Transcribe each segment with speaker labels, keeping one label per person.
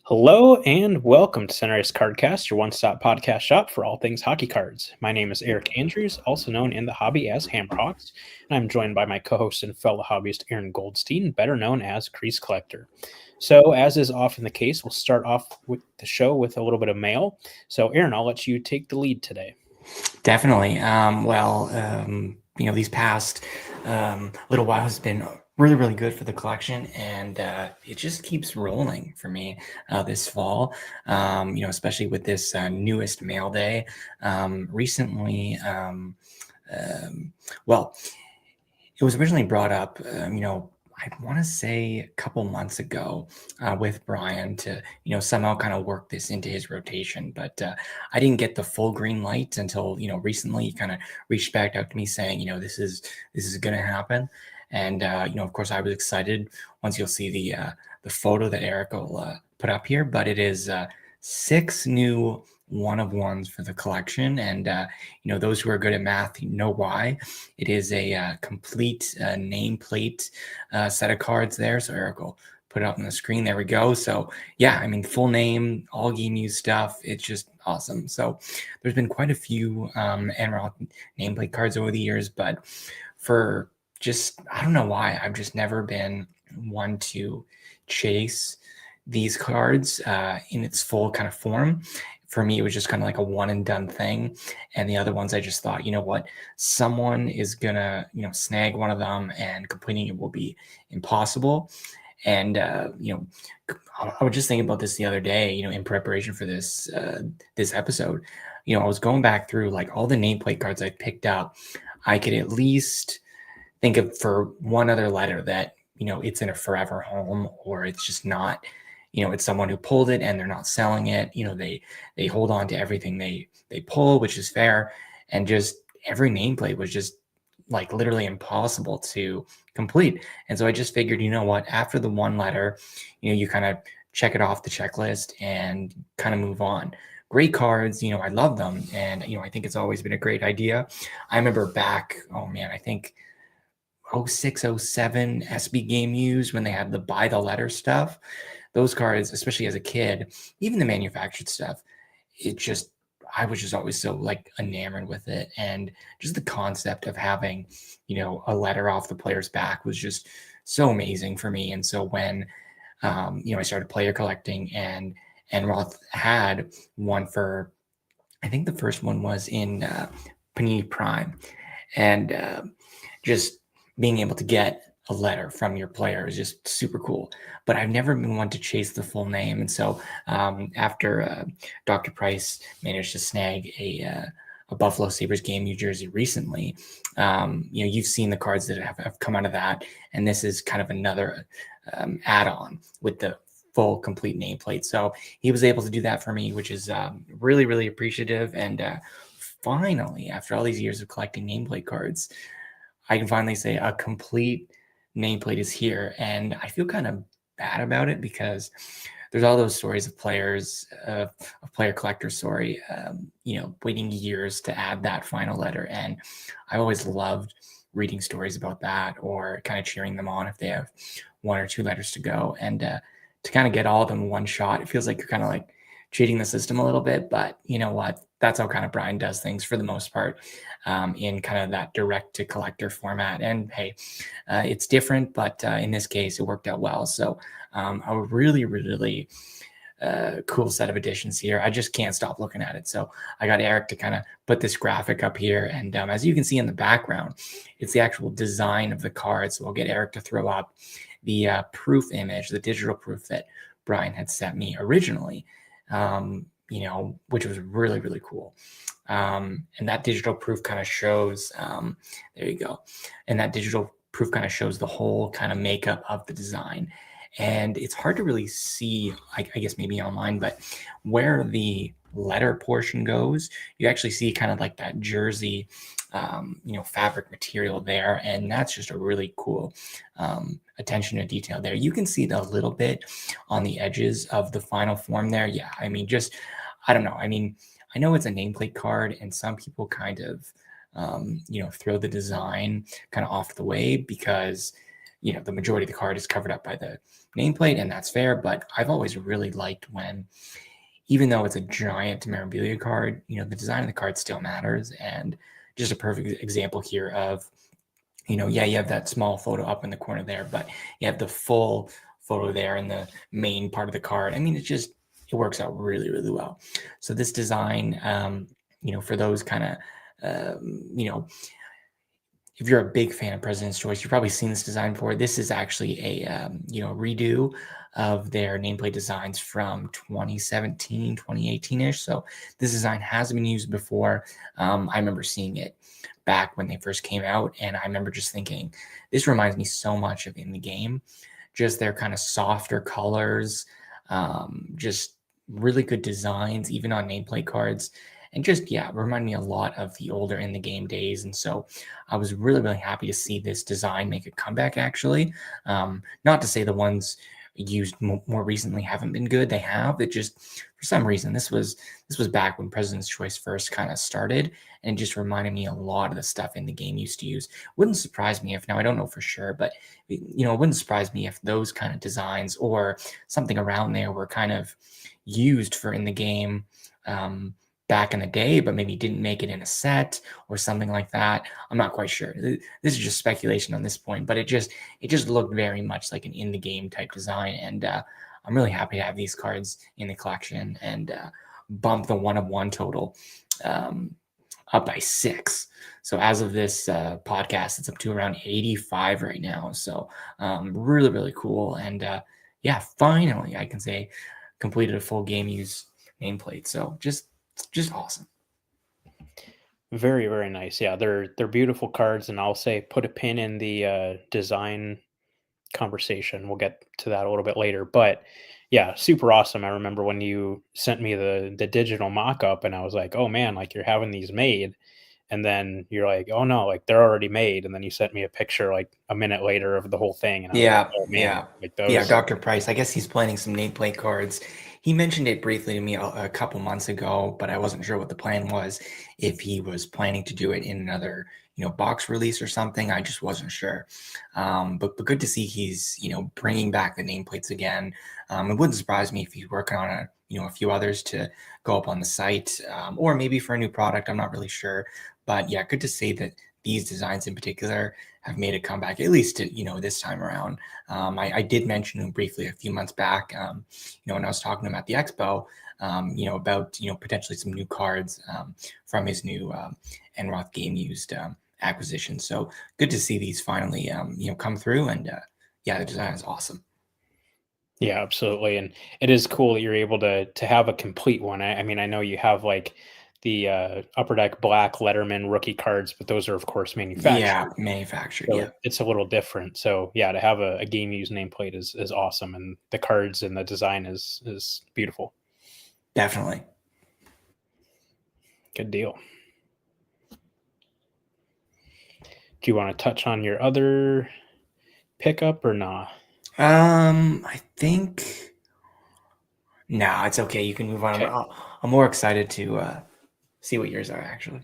Speaker 1: Hello and welcome to Sunrise Cardcast, your one-stop podcast shop for all things hockey cards. My name is Eric Andrews, also known in the hobby as Hammerhawks, and I'm joined by my co-host and fellow hobbyist Aaron Goldstein, better known as Crease Collector. So, as is often the case, we'll start off with the show with a little bit of mail. So, Aaron, I'll let you take the lead today.
Speaker 2: Definitely. These past little while has been really, really good for the collection, and it just keeps rolling for me this fall. Especially with this newest mail day. Recently, well, it was originally brought up, I want to say a couple months ago with Brian to, somehow kind of work this into his rotation. But I didn't get the full green light until, recently he kind of reached back out to me saying, this is going to happen. And, of course, I was excited once you'll see the photo that Eric will put up here. But it is 6 new one-of-ones for the collection. And, those who are good at math know why. It is a complete nameplate set of cards there. So Eric will put it up on the screen. There we go. So yeah, I mean, full name, all game use stuff. It's just awesome. So there's been quite a few Emerald nameplate cards over the years, but for just, I don't know why, I've just never been one to chase these cards in its full kind of form. For me, it was just kind of like a one and done thing. And the other ones, I just thought, you know what, someone is gonna, snag one of them and completing it will be impossible. And, I was just thinking about this the other day, in preparation for this episode. I was going back through like all the nameplate cards I picked up. I could at least think of for one other letter that, it's in a forever home, or it's just not, it's someone who pulled it and they're not selling it. They hold on to everything they pull, which is fair. And just every nameplate was just like literally impossible to complete. And so I just figured, you know what, after the one letter, you kind of check it off the checklist and kind of move on. Great cards, I love them. And, I think it's always been a great idea. I remember back, oh man, I think 06, 07 SB Game Used when they had the buy the letter stuff. Those cards, especially as a kid, even the manufactured stuff, I was just always so like enamored with it. And just the concept of having, a letter off the player's back was just so amazing for me. And so when, I started player collecting and Roth had one for, I think the first one was in Panini Prime. And just being able to get a letter from your player is just super cool. But I've never been one to chase the full name. And so after Dr. Price managed to snag a Buffalo Sabres game New Jersey recently, you've seen the cards that have come out of that. And this is kind of another add-on with the full complete nameplate. So he was able to do that for me, which is really, really appreciative. And finally, after all these years of collecting nameplate cards, I can finally say a complete nameplate is here. And I feel kind of bad about it because there's all those stories of players, of player collectors, waiting years to add that final letter. And I always loved reading stories about that or kind of cheering them on if they have 1 or 2 letters to go. And to kind of get all of them in one shot, it feels like you're kind of like cheating the system a little bit. But you know what? That's how kind of Brian does things for the most part, in kind of that direct to collector format. And hey, it's different, but in this case, it worked out well. So a really, really cool set of additions here. I just can't stop looking at it. So I got Eric to kind of put this graphic up here. And as you can see in the background, it's the actual design of the card. So we'll get Eric to throw up the proof image, the digital proof that Brian had sent me originally, which was really, really cool. And that digital proof kind of shows, there you go. And that digital proof kind of shows the whole kind of makeup of the design. And it's hard to really see, I guess maybe online, but where the letter portion goes, you actually see kind of like that jersey, fabric material there. And that's just a really cool attention to detail there. You can see it a little bit on the edges of the final form there. Yeah, I mean, I don't know. I mean, I know it's a nameplate card and some people kind of, throw the design kind of off the way because, the majority of the card is covered up by the nameplate, and that's fair. But I've always really liked when, even though it's a giant memorabilia card, the design of the card still matters. And just a perfect example here of, you have that small photo up in the corner there, but you have the full photo there in the main part of the card. I mean, it works out really, really well. So this design, for those kind of, if you're a big fan of President's Choice, you've probably seen this design before. This is actually a redo of their nameplate designs from 2017, 2018-ish. So this design has been used before. I remember seeing it back when they first came out, and I remember just thinking, this reminds me so much of In the Game. Just their kind of softer colors, just really good designs, even on nameplate cards. And just, remind me a lot of the older In the Game days. And so I was really, really happy to see this design make a comeback, actually. Not to say the ones used more recently haven't been good. They have. It just, for some reason, this was back when President's Choice first kind of started, and just reminded me a lot of the stuff In the Game used to use. Wouldn't surprise me if, now I don't know for sure, but it wouldn't surprise me if those kind of designs or something around there were kind of used for In the Game back in the day, but maybe didn't make it in a set or something like that. I'm not quite sure. This is just speculation on this point, but it just looked very much like an In the Game type design. And I'm really happy to have these cards in the collection and bump the 1 of 1 total up by 6. So as of this podcast, it's up to around 85 right now. So really, really cool. And finally, I can say completed a full game use nameplate. So just awesome.
Speaker 1: Very, very nice. Yeah, they're beautiful cards, and I'll say put a pin in the design conversation. We'll get to that a little bit later, but yeah, super awesome. I remember when you sent me the digital mock-up, and I was like, "Oh man, like you're having these made." And then you're like, "Oh no, like they're already made." And then you sent me a picture like a minute later of the whole thing, and I was like, "Oh man, like those."
Speaker 2: Dr. Price. I guess he's planning some nameplate cards. He mentioned it briefly to me a couple months ago, but I wasn't sure what the plan was. If he was planning to do it in another, box release or something, I just wasn't sure. But good to see he's, bringing back the nameplates again. It wouldn't surprise me if he's working on a few others to go up on the site, or maybe for a new product. I'm not really sure, but yeah, good to see that these designs in particular have made a comeback, at least this time around. I did mention him briefly a few months back, when I was talking to him at the expo, about potentially some new cards from his new Enroth game used acquisition. So good to see these finally come through, and the design is awesome.
Speaker 1: Yeah, absolutely, and it is cool that you're able to have a complete one. I mean, I know you have like the Upper Deck Black Letterman rookie cards, but those are of course manufactured.
Speaker 2: Yeah, manufactured.
Speaker 1: So
Speaker 2: Yeah,
Speaker 1: it's a little different. So yeah, to have a game used nameplate is awesome, and the cards and the design is beautiful.
Speaker 2: definitely.
Speaker 1: Good deal. Do you want to touch on your other pickup or not?
Speaker 2: I think no, it's okay. You can move on.
Speaker 1: Okay.
Speaker 2: I'm more excited to see what yours are actually.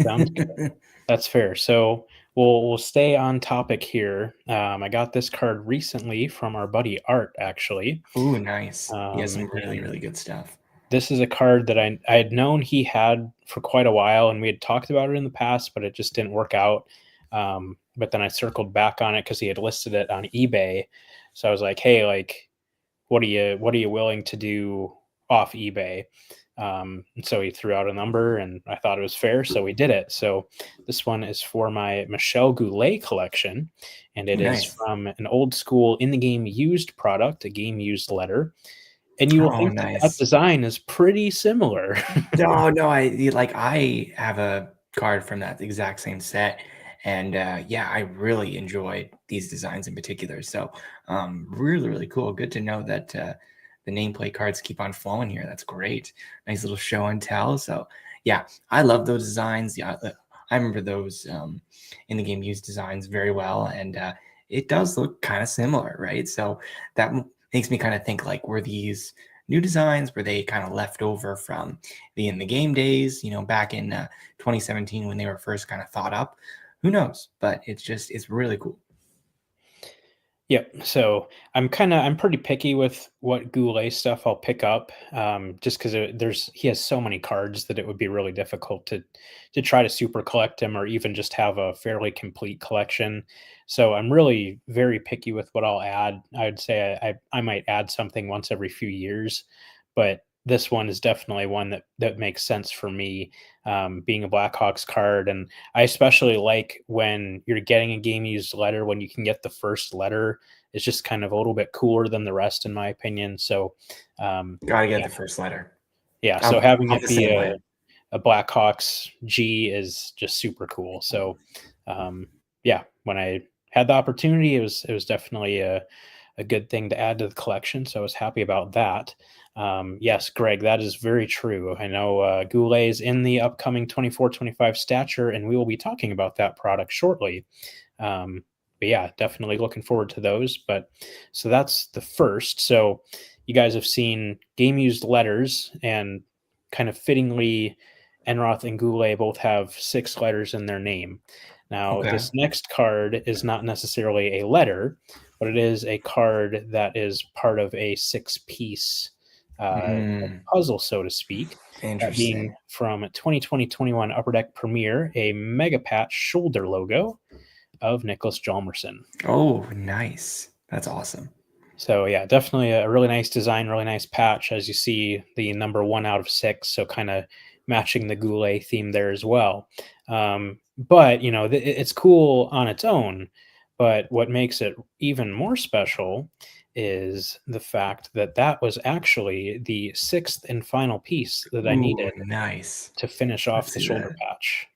Speaker 1: Sounds good. That's fair. So we'll stay on topic here. I got this card recently from our buddy Art, actually.
Speaker 2: Ooh, nice. He has some really,
Speaker 1: And
Speaker 2: really good stuff.
Speaker 1: this is a card that I had known he had for quite a while, and we had talked about it in the past, but it just didn't work out. But then I circled back on it because he had listed it on eBay. So I was like, "Hey, like, what are you willing to do off eBay?" And so he threw out a number, and I thought it was fair, so we did it. So this one is for my Michel Goulet collection, and it is
Speaker 2: Nice.
Speaker 1: from an old school In the Game used product, a game used letter. And you will
Speaker 2: Oh,
Speaker 1: think that that
Speaker 2: nice.
Speaker 1: design is pretty similar.
Speaker 2: No, I have a card from that exact same set, and I really enjoyed these designs in particular. So, really, really cool. Good to know that the nameplate cards keep on flowing here. That's great. Nice little show and tell. So, yeah, I love those designs. Yeah, I remember those In the Game used designs very well, and it does look kind of similar, right? So that makes me kind of think, like, were these new designs? Were they kind of left over from the In the Game days, back in 2017 when they were first kind of thought up? Who knows? But it's really cool.
Speaker 1: Yep. So I'm pretty picky with what Goulet stuff I'll pick up, just because he has so many cards that it would be really difficult to try to super collect him or even just have a fairly complete collection. So I'm really very picky with what I'll add. I'd say I might add something once every few years, but this one is definitely one that makes sense for me, being a Blackhawks card. And I especially like when you're getting a game used letter, when you can get the first letter is just kind of a little bit cooler than the rest, in my opinion. So,
Speaker 2: Gotta get
Speaker 1: yeah,
Speaker 2: the first letter.
Speaker 1: yeah.
Speaker 2: I'm,
Speaker 1: So having
Speaker 2: I'm
Speaker 1: it
Speaker 2: the
Speaker 1: be
Speaker 2: same way.
Speaker 1: a Blackhawks G is just super cool. So, um, yeah, when I had the opportunity, it was definitely a good thing to add to the collection. So I was happy about that. Yes, Greg, that is very true. I know Goulet is in the upcoming 24-25 stature, and we will be talking about that product shortly. But yeah, definitely looking forward to those. But so that's the first. So you guys have seen game used letters, and kind of fittingly, Enroth and Goulet both have 6 letters in their name. Now,
Speaker 2: Okay.
Speaker 1: this next card is not necessarily a letter, but it is a card that is part of a 6-piece
Speaker 2: Mm,
Speaker 1: puzzle, so to speak. That being
Speaker 2: interesting.
Speaker 1: from 2020-21 Upper Deck Premiere, a Mega Patch shoulder logo of Nicholas Jalmerson.
Speaker 2: Oh, nice. That's awesome.
Speaker 1: So yeah, definitely a really nice design, really nice patch. As you see, the number 1 out of 6, so kind of matching the Goulet theme there as well. But it's cool on its own. But what makes it even more special is the fact that that was actually the 6th and final piece that I
Speaker 2: Ooh,
Speaker 1: needed
Speaker 2: nice.
Speaker 1: to finish off
Speaker 2: Let's
Speaker 1: the
Speaker 2: see
Speaker 1: shoulder
Speaker 2: that.
Speaker 1: patch.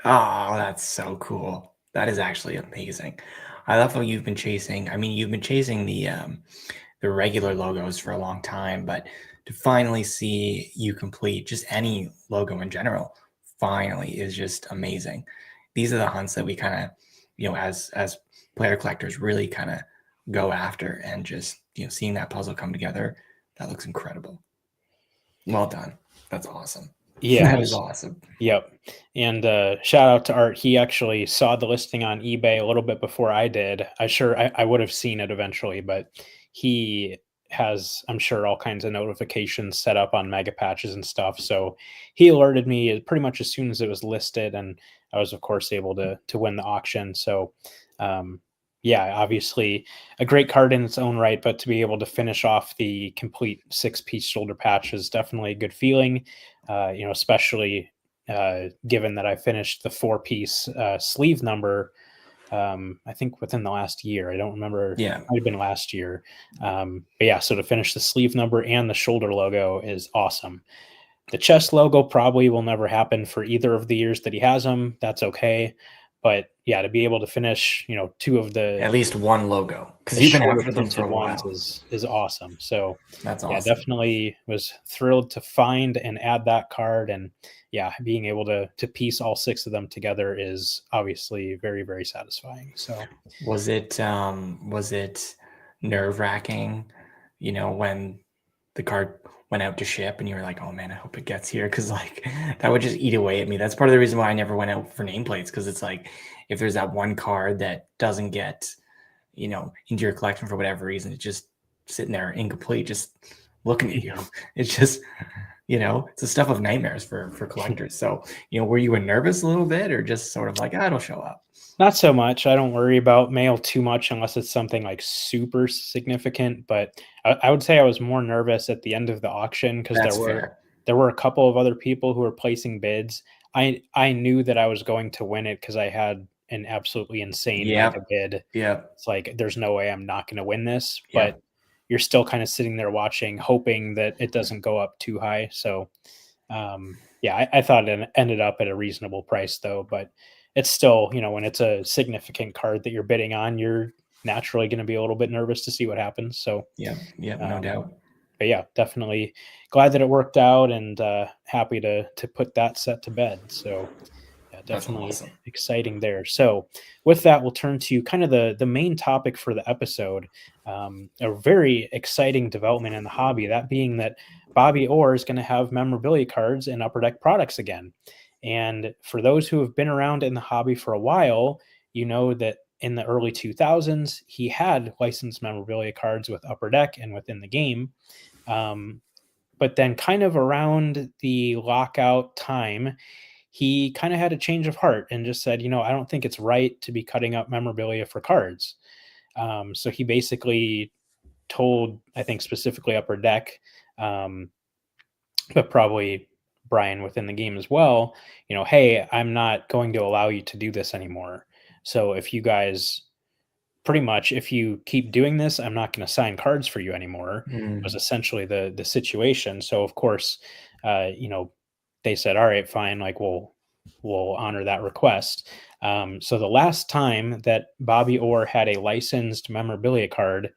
Speaker 2: Oh, that's so cool. That is actually amazing. I love how you've been chasing. I mean, you've been chasing the regular logos for a long time, but to finally see you complete just any logo in general, finally is just amazing. These are the hunts that we kind of, as player collectors really kind of go after, and just, seeing that puzzle come together, that looks incredible. Well done. That's awesome. That is
Speaker 1: Yes.
Speaker 2: awesome.
Speaker 1: Yep. And shout out to Art. He actually saw the listing on eBay a little bit before I did. I would have seen it eventually, but he has, I'm sure, all kinds of notifications set up on mega patches and stuff. So he alerted me pretty much as soon as it was listed, and I was of course able to win the auction. So um yeah, obviously a great card in its own right, but to be able to finish off the complete 6-piece shoulder patch is definitely a good feeling. Especially given that I finished the 4-piece sleeve number, I think within the last year. I don't remember. It
Speaker 2: Yeah.
Speaker 1: might have been last year. But yeah, so to finish the sleeve number and the shoulder logo is awesome. The chest logo probably will never happen for either of the years that he has them. That's okay. But yeah, to be able to finish, 2 of
Speaker 2: At least one logo, because
Speaker 1: the
Speaker 2: you've been
Speaker 1: shorter
Speaker 2: after them for
Speaker 1: printed
Speaker 2: a
Speaker 1: ones
Speaker 2: while.
Speaker 1: is awesome. So
Speaker 2: That's
Speaker 1: yeah,
Speaker 2: awesome.
Speaker 1: definitely was thrilled to find and add that card. And yeah, being able to piece all 6 of them together is obviously very, very satisfying. So
Speaker 2: Was it nerve-wracking, when the card went out to ship and you were like, "Oh man, I hope it gets here," because like that would just eat away at me. That's part of the reason why I never went out for nameplates, because it's like if there's that one card that doesn't get, into your collection for whatever reason, it's just sitting there incomplete, just looking at you.
Speaker 1: mhm.
Speaker 2: It's just, it's the stuff of nightmares for collectors. So, were you nervous a little bit, or just sort of like, ah, it'll show up?
Speaker 1: Not so much. I don't worry about mail too much unless it's something like super significant. But I would say I was more nervous at the end of the auction because there
Speaker 2: That's
Speaker 1: were
Speaker 2: fair.
Speaker 1: there were a couple of other people who were placing bids. I knew that I was going to win it because I had an absolutely insane mega
Speaker 2: Yep.
Speaker 1: bid.
Speaker 2: Yep.
Speaker 1: It's like there's no way I'm not going to win this, but
Speaker 2: Yep.
Speaker 1: you're still kind of sitting there watching, hoping that it doesn't go up too high. So yeah, I thought it ended up at a reasonable price though, but it's still, when it's a significant card that you're bidding on, you're naturally going to be a little bit nervous to see what happens. So,
Speaker 2: Yep. Yep. No
Speaker 1: um,
Speaker 2: doubt.
Speaker 1: but yeah, definitely glad that it worked out, and happy to put that set to bed. So yeah,
Speaker 2: That's
Speaker 1: definitely
Speaker 2: awesome.
Speaker 1: exciting there. So with that, we'll turn to kind of the main topic for the episode. A very exciting development in the hobby, that being that Bobby Orr is going to have memorabilia cards in Upper Deck products again. And for those who have been around in the hobby for a while, you know that in the early 2000s, he had licensed memorabilia cards with Upper Deck and within the game. But then kind of around the lockout time, he kind of had a change of heart and just said, I don't think it's right to be cutting up memorabilia for cards. So he basically told, I think specifically Upper Deck, but probably Brian within the game as well, hey, I'm not going to allow you to do this anymore. So if you guys pretty much, if you keep doing this, I'm not going to sign cards for you anymore, was
Speaker 2: Mm.
Speaker 1: essentially the situation. So of course, they said, all right, fine, like we'll honor that request. So the last time that Bobby Orr had a licensed memorabilia card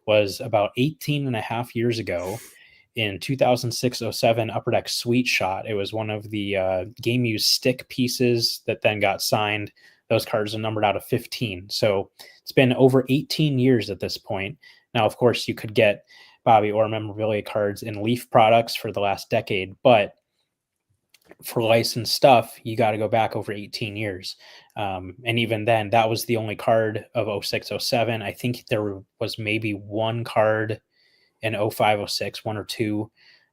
Speaker 1: was about 18 and a half years ago in 2006-07 Upper Deck Sweet Shot. It was one of the game used stick pieces that then got signed. Those cards are numbered out of 15. So it's been over 18 years at this point. Now, of course, you could get Bobby Orr memorabilia cards in Leaf products for the last decade, but for licensed stuff, you got to go back over 18 years. And even then, that was the only card of 06-07. I think there was maybe one card in 05-06, one or two.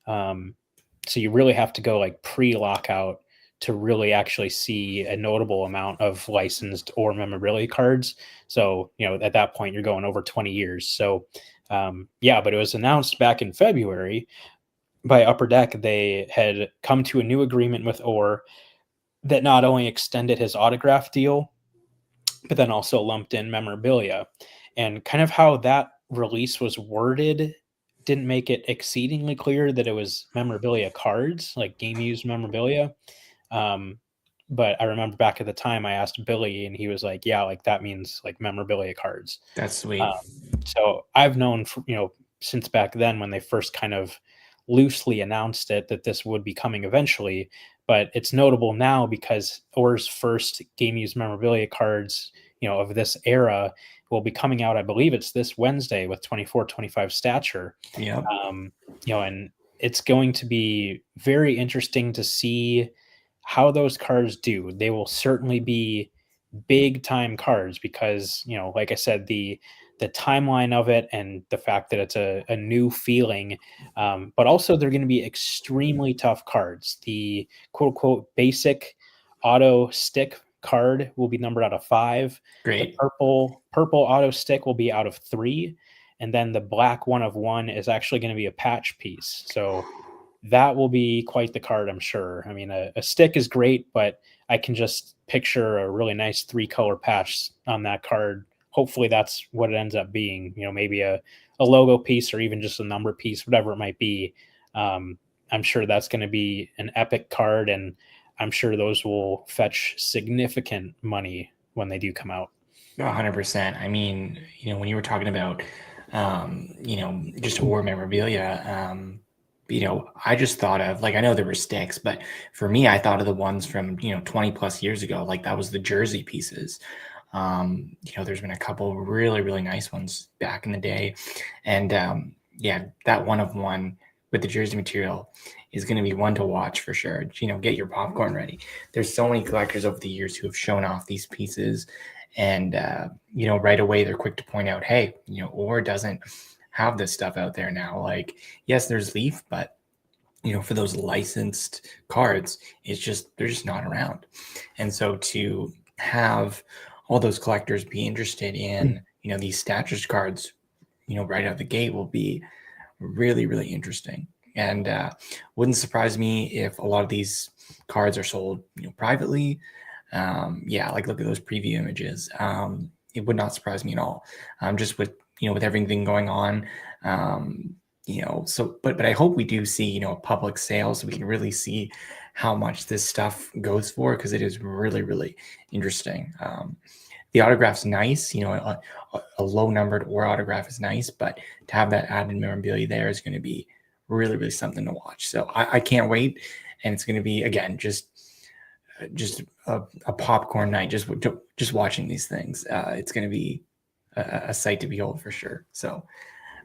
Speaker 1: So you really have to go like pre-lockout to really actually see a notable amount of licensed or memorabilia cards. So, at that point, you're going over 20 years. So, but it was announced back in February by Upper Deck. They had come to a new agreement with Orr that not only extended his autograph deal, but then also lumped in memorabilia. And kind of how that release was worded didn't make it exceedingly clear that it was memorabilia cards, like game used memorabilia. But I remember back at the time I asked Billy and he was like, yeah, like that means like memorabilia cards.
Speaker 2: That's sweet.
Speaker 1: So I've known, since back then when they first kind of loosely announced it that this would be coming eventually. But it's notable now because Orr's first game used memorabilia cards, of this era will be coming out. I believe it's this Wednesday with 24-25 stature.
Speaker 2: Yeah.
Speaker 1: And it's going to be very interesting to see how those cards do. They will certainly be big time cards because, like I said, the timeline of it and the fact that it's a new feeling, but also they're going to be extremely tough cards. The quote unquote basic auto stick card will be numbered out of 5.
Speaker 2: Great.
Speaker 1: The purple auto stick will be out of 3, and then the black 1 of 1 is actually going to be a patch piece. So that will be quite the card, I'm sure. I mean, a stick is great, but I can just picture a really nice 3-color patch on that card. Hopefully that's what it ends up being, maybe a logo piece or even just a number piece, whatever it might be. I'm sure that's going to be an epic card, and I'm sure those will fetch significant money when they do come out.
Speaker 2: 100%. I mean, when you were talking about, just war memorabilia, I just thought of, like, I know there were sticks, but for me, I thought of the ones from, 20 plus years ago. Like that was the jersey pieces. There's been a couple really, really nice ones back in the day. And that 1 of 1 with the jersey material is going to be one to watch for sure. Get your popcorn ready. There's so many collectors over the years who have shown off these pieces, and right away they're quick to point out, hey, Orr doesn't have this stuff out there now. Like, yes, there's Leaf, but for those licensed cards, they're just not around. And so to have all those collectors be interested in these status cards, right out the gate will be really, really interesting. And wouldn't surprise me if a lot of these cards are sold, privately. Like look at those preview images. It would not surprise me at all. Just with with everything going on. But I hope we do see a public sale so we can really see how much this stuff goes for, because it is really, really interesting. The autograph's nice, a low numbered Orr autograph is nice, but to have that added memorabilia there is going to be really, really something to watch. So I can't wait. And it's going to be, again, just a popcorn night, just watching these things. It's going to be a sight to behold for sure. So,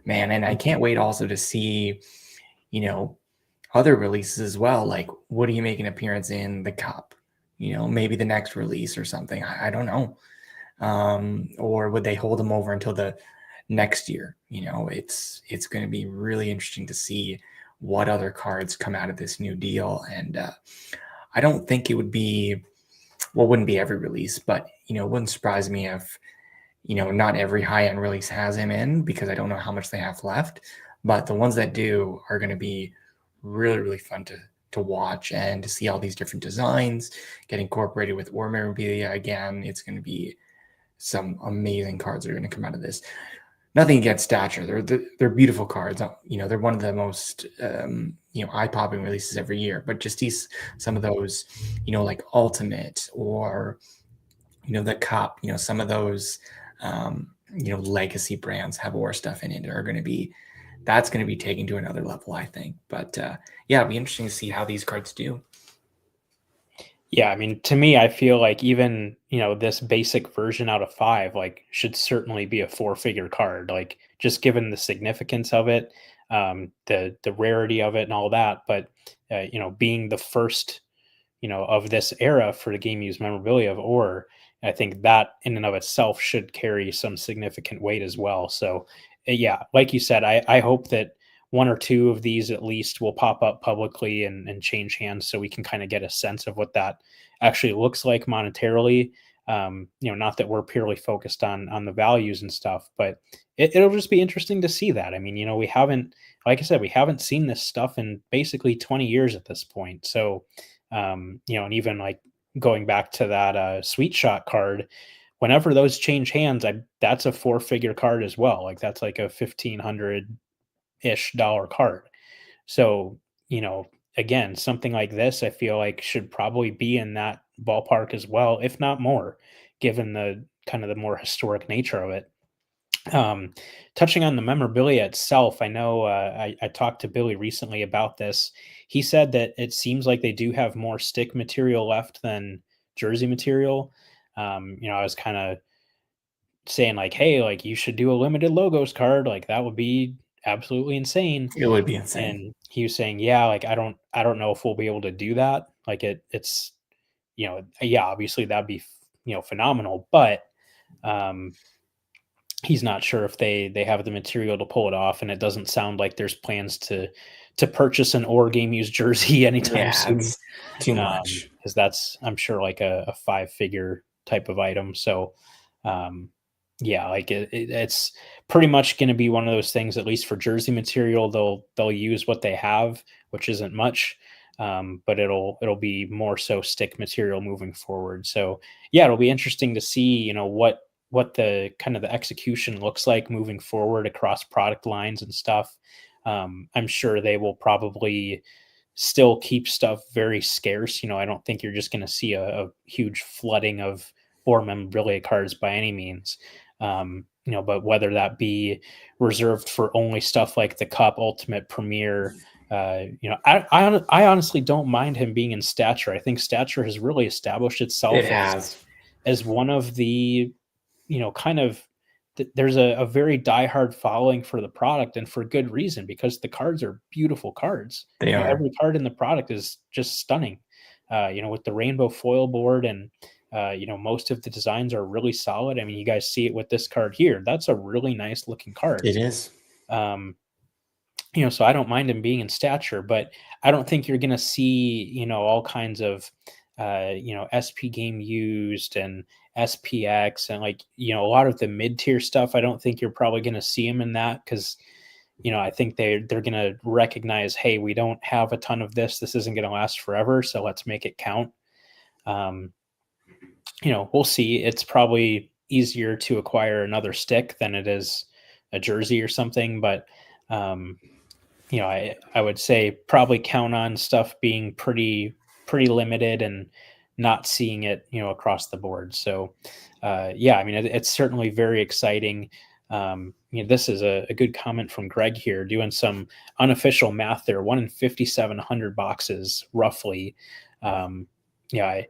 Speaker 2: man, and I can't wait also to see, other releases as well. Like, what do you make an appearance in the cup? Maybe the next release or something. I don't know. or would they hold them over until the next year? It's going to be really interesting to see what other cards come out of this new deal. And I don't think it would be, well, it wouldn't be every release, but it wouldn't surprise me if not every high-end release has him in, because I don't know how much they have left. But the ones that do are going to be really, really fun to watch, and to see all these different designs get incorporated with War Memorabilia again. It's going to be some amazing cards that are going to come out of this. Nothing against Stature. They're beautiful cards. They're one of the most eye-popping releases every year. But just some of those, like Ultimate, or the Cup. Some of those legacy brands have war stuff in it are going to be. That's going to be taken to another level, I think. But yeah, it'll be interesting to see how these cards do.
Speaker 1: Yeah, I mean, to me, I feel like even, this basic version out of 5, like, should certainly be a 4-figure card, like, just given the significance of it, the rarity of it and all that. But, being the first, of this era for the game use memorabilia of Orr, I think that in and of itself should carry some significant weight as well. So, yeah, like you said, I hope that one or two of these at least will pop up publicly and change hands, so we can kind of get a sense of what that actually looks like monetarily. Not that we're purely focused on the values and stuff, but it'll just be interesting to see that. I mean, we haven't, like I said, we haven't seen this stuff in basically 20 years at this point. So, and even like going back to that Sweet Shot card, whenever those change hands, that's a 4-figure card as well. Like, that's like a 1,500-ish dollar card. So, again, something like this, I feel like should probably be in that ballpark as well, if not more, given the kind of the more historic nature of it. Touching on the memorabilia itself, I know I talked to Billy recently about this. He said that it seems like they do have more stick material left than jersey material. I was kind of saying like, hey, like, you should do a limited logos card. Like, that would be absolutely insane.
Speaker 2: It would be insane.
Speaker 1: And he was saying, yeah, like, I don't know if we'll be able to do that. Like, it's, yeah, obviously that'd be, phenomenal, but, he's not sure if they have the material to pull it off, and it doesn't sound like there's plans to purchase an Or game used jersey anytime
Speaker 2: Yeah,
Speaker 1: soon.
Speaker 2: it's too much.
Speaker 1: Because that's, I'm sure, like a 5-figure type of item. So, yeah, like it's pretty much going to be one of those things. At least for jersey material, they'll use what they have, which isn't much. But it'll be more so stick material moving forward. So yeah, it'll be interesting to see, what the kind of the execution looks like moving forward across product lines and stuff. I'm sure they will probably still keep stuff very scarce. I don't think you're just going to see a huge flooding of Or memorabilia cards by any means. But whether that be reserved for only stuff like the Cup, Ultimate, Premier, I honestly don't mind him being in Stature. I think Stature has really established itself
Speaker 2: It has.
Speaker 1: as one of the, kind of, there's a very diehard following for the product, and for good reason, because the cards are beautiful cards.
Speaker 2: They are.
Speaker 1: Every card in the product is just stunning. With the rainbow foil board, and most of the designs are really solid. I mean, you guys see it with this card here. That's a really nice looking card.
Speaker 2: It is.
Speaker 1: So I don't mind him being in Stature, but I don't think you're going to see, all kinds of, SP game used and SPX, and, like, a lot of the mid-tier stuff. I don't think you're probably going to see him in that, because, I think they're going to recognize, hey, we don't have a ton of this. This isn't going to last forever, so let's make it count. We'll see. It's probably easier to acquire another stick than it is a jersey or something, but I would say probably count on stuff being pretty limited, and not seeing it, across the board. So, yeah, I mean, it's certainly very exciting. This is a good comment from Greg here, doing some unofficial math there. 1 in 5,700 boxes, roughly. Yeah,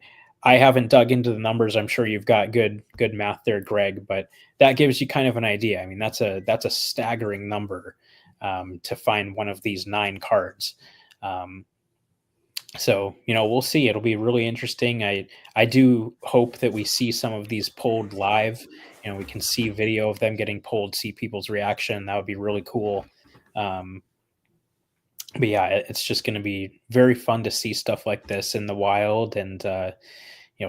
Speaker 1: I haven't dug into the numbers. I'm sure you've got good math there, Greg, but that gives you kind of an idea. I mean, that's a staggering number, to find one of these 9 cards. So, we'll see. It'll be really interesting. I do hope that we see some of these pulled live. We can see video of them getting pulled, see people's reaction. That would be really cool. Um, but yeah, it's just going to be very fun to see stuff like this in the wild, and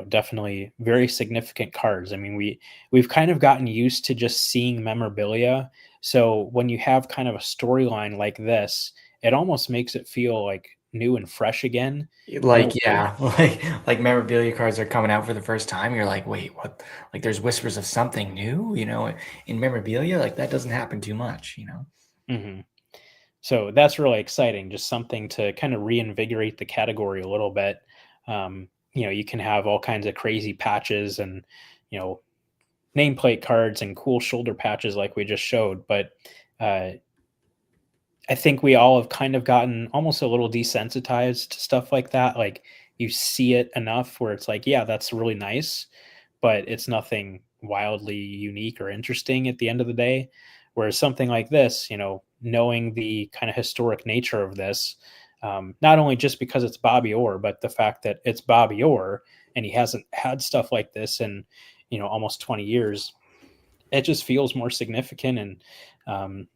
Speaker 1: definitely very significant cards. I mean, we've kind of gotten used to just seeing memorabilia. So when you have kind of a storyline like this, it almost makes it feel like new and fresh again in a
Speaker 2: Like,
Speaker 1: way.
Speaker 2: yeah, like memorabilia cards are coming out for the first time. You're like, wait, what? Like, there's whispers of something new, in memorabilia. Like, that doesn't happen too much.
Speaker 1: Mhm. So that's really exciting. Just something to kind of reinvigorate the category a little bit. You can have all kinds of crazy patches and you know nameplate cards and cool shoulder patches like we just showed, but uh, I think we all have kind of gotten almost a little desensitized to stuff like that. Like you see it enough where it's like, yeah, that's really nice, but it's nothing wildly unique or interesting at the end of the day. Whereas something like this, knowing the kind of historic nature of this, not only just because it's Bobby Orr, but the fact that it's Bobby Orr and he hasn't had stuff like this in, almost 20 years, it just feels more significant. And um,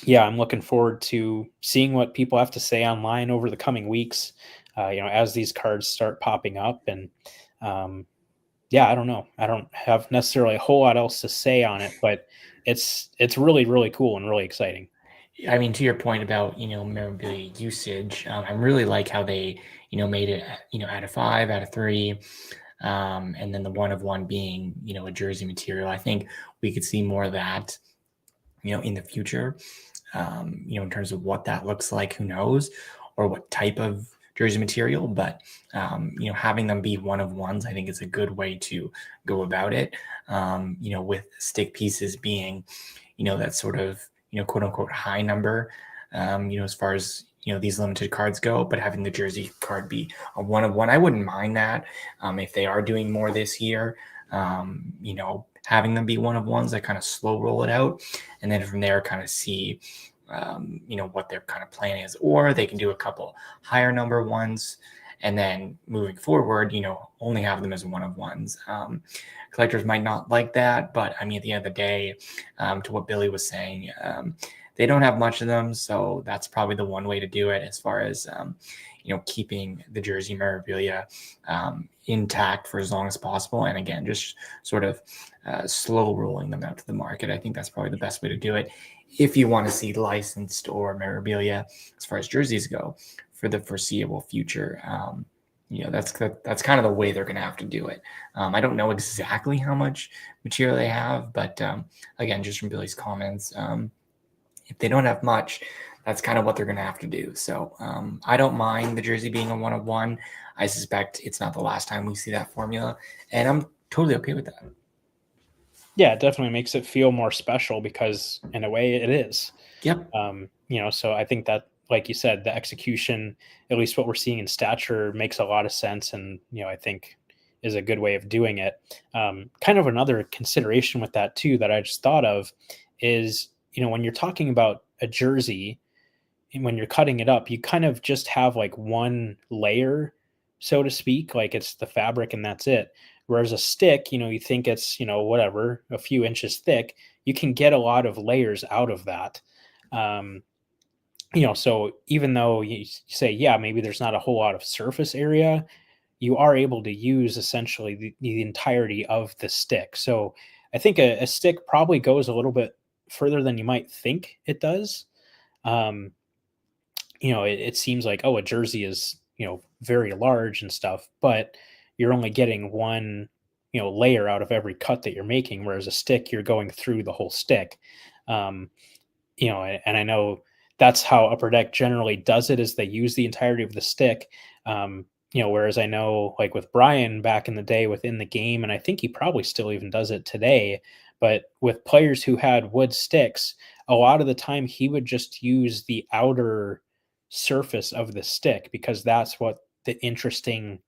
Speaker 1: yeah, I'm looking forward to seeing what people have to say online over the coming weeks, as these cards start popping up. And um, yeah, I don't know. I don't have necessarily a whole lot else to say on it, but it's really, really cool and really exciting.
Speaker 2: I mean, to your point about, memorabilia usage, I really like how they, made it, out of five, out of three, and then the one of one being, a jersey material. I think we could see more of that, in the future, in terms of what that looks like, who knows, or what type of jersey material. But, having them be one of ones, I think is a good way to go about it, with stick pieces being, that sort of, quote unquote high number, as far as, these limited cards go, but having the jersey card be a one of one, I wouldn't mind that. If they are doing more this year, having them be one of ones, I kind of slow roll it out. And then from there, kind of see, what their kind of plan is, or they can do a couple higher number ones. And then moving forward, only have them as one of ones. Collectors might not like that, but I mean, at the end of the day, to what Billy was saying, they don't have much of them, so that's probably the one way to do it as far as keeping the jersey memorabilia intact for as long as possible. And again, just sort of slow rolling them out to the market. I think that's probably the best way to do it if you want to see licensed or memorabilia as far as jerseys go for the foreseeable future. That's kind of the way they're going to have to do it. I don't know exactly how much material they have, but again, just from Billy's comments, if they don't have much, that's kind of what they're going to have to do. So I don't mind the jersey being a one of one. I suspect it's not the last time we see that formula, and I'm totally okay with that.
Speaker 1: Yeah, it definitely makes it feel more special because in a way it is.
Speaker 2: Yep.
Speaker 1: So I think that, like you said, the execution, at least what we're seeing in stature, makes a lot of sense, and I think is a good way of doing it. Kind of another consideration with that too that I just thought of is, when you're talking about a jersey, and when you're cutting it up, you kind of just have like one layer, so to speak, like it's the fabric and that's it. Whereas a stick, you think it's, whatever, a few inches thick, you can get a lot of layers out of that. Um, so even though you say, yeah, maybe there's not a whole lot of surface area, you are able to use essentially the entirety of the stick. So I think a stick probably goes a little bit further than you might think it does. Um, it seems like, oh, a jersey is, very large and stuff, but you're only getting one, layer out of every cut that you're making, whereas a stick, you're going through the whole stick. Um, and I know that's how Upper Deck generally does it, is they use the entirety of the stick. Whereas I know, like with Brian back in the day within the game, and I think he probably still even does it today, but with players who had wood sticks, a lot of the time he would just use the outer surface of the stick because that's what the interesting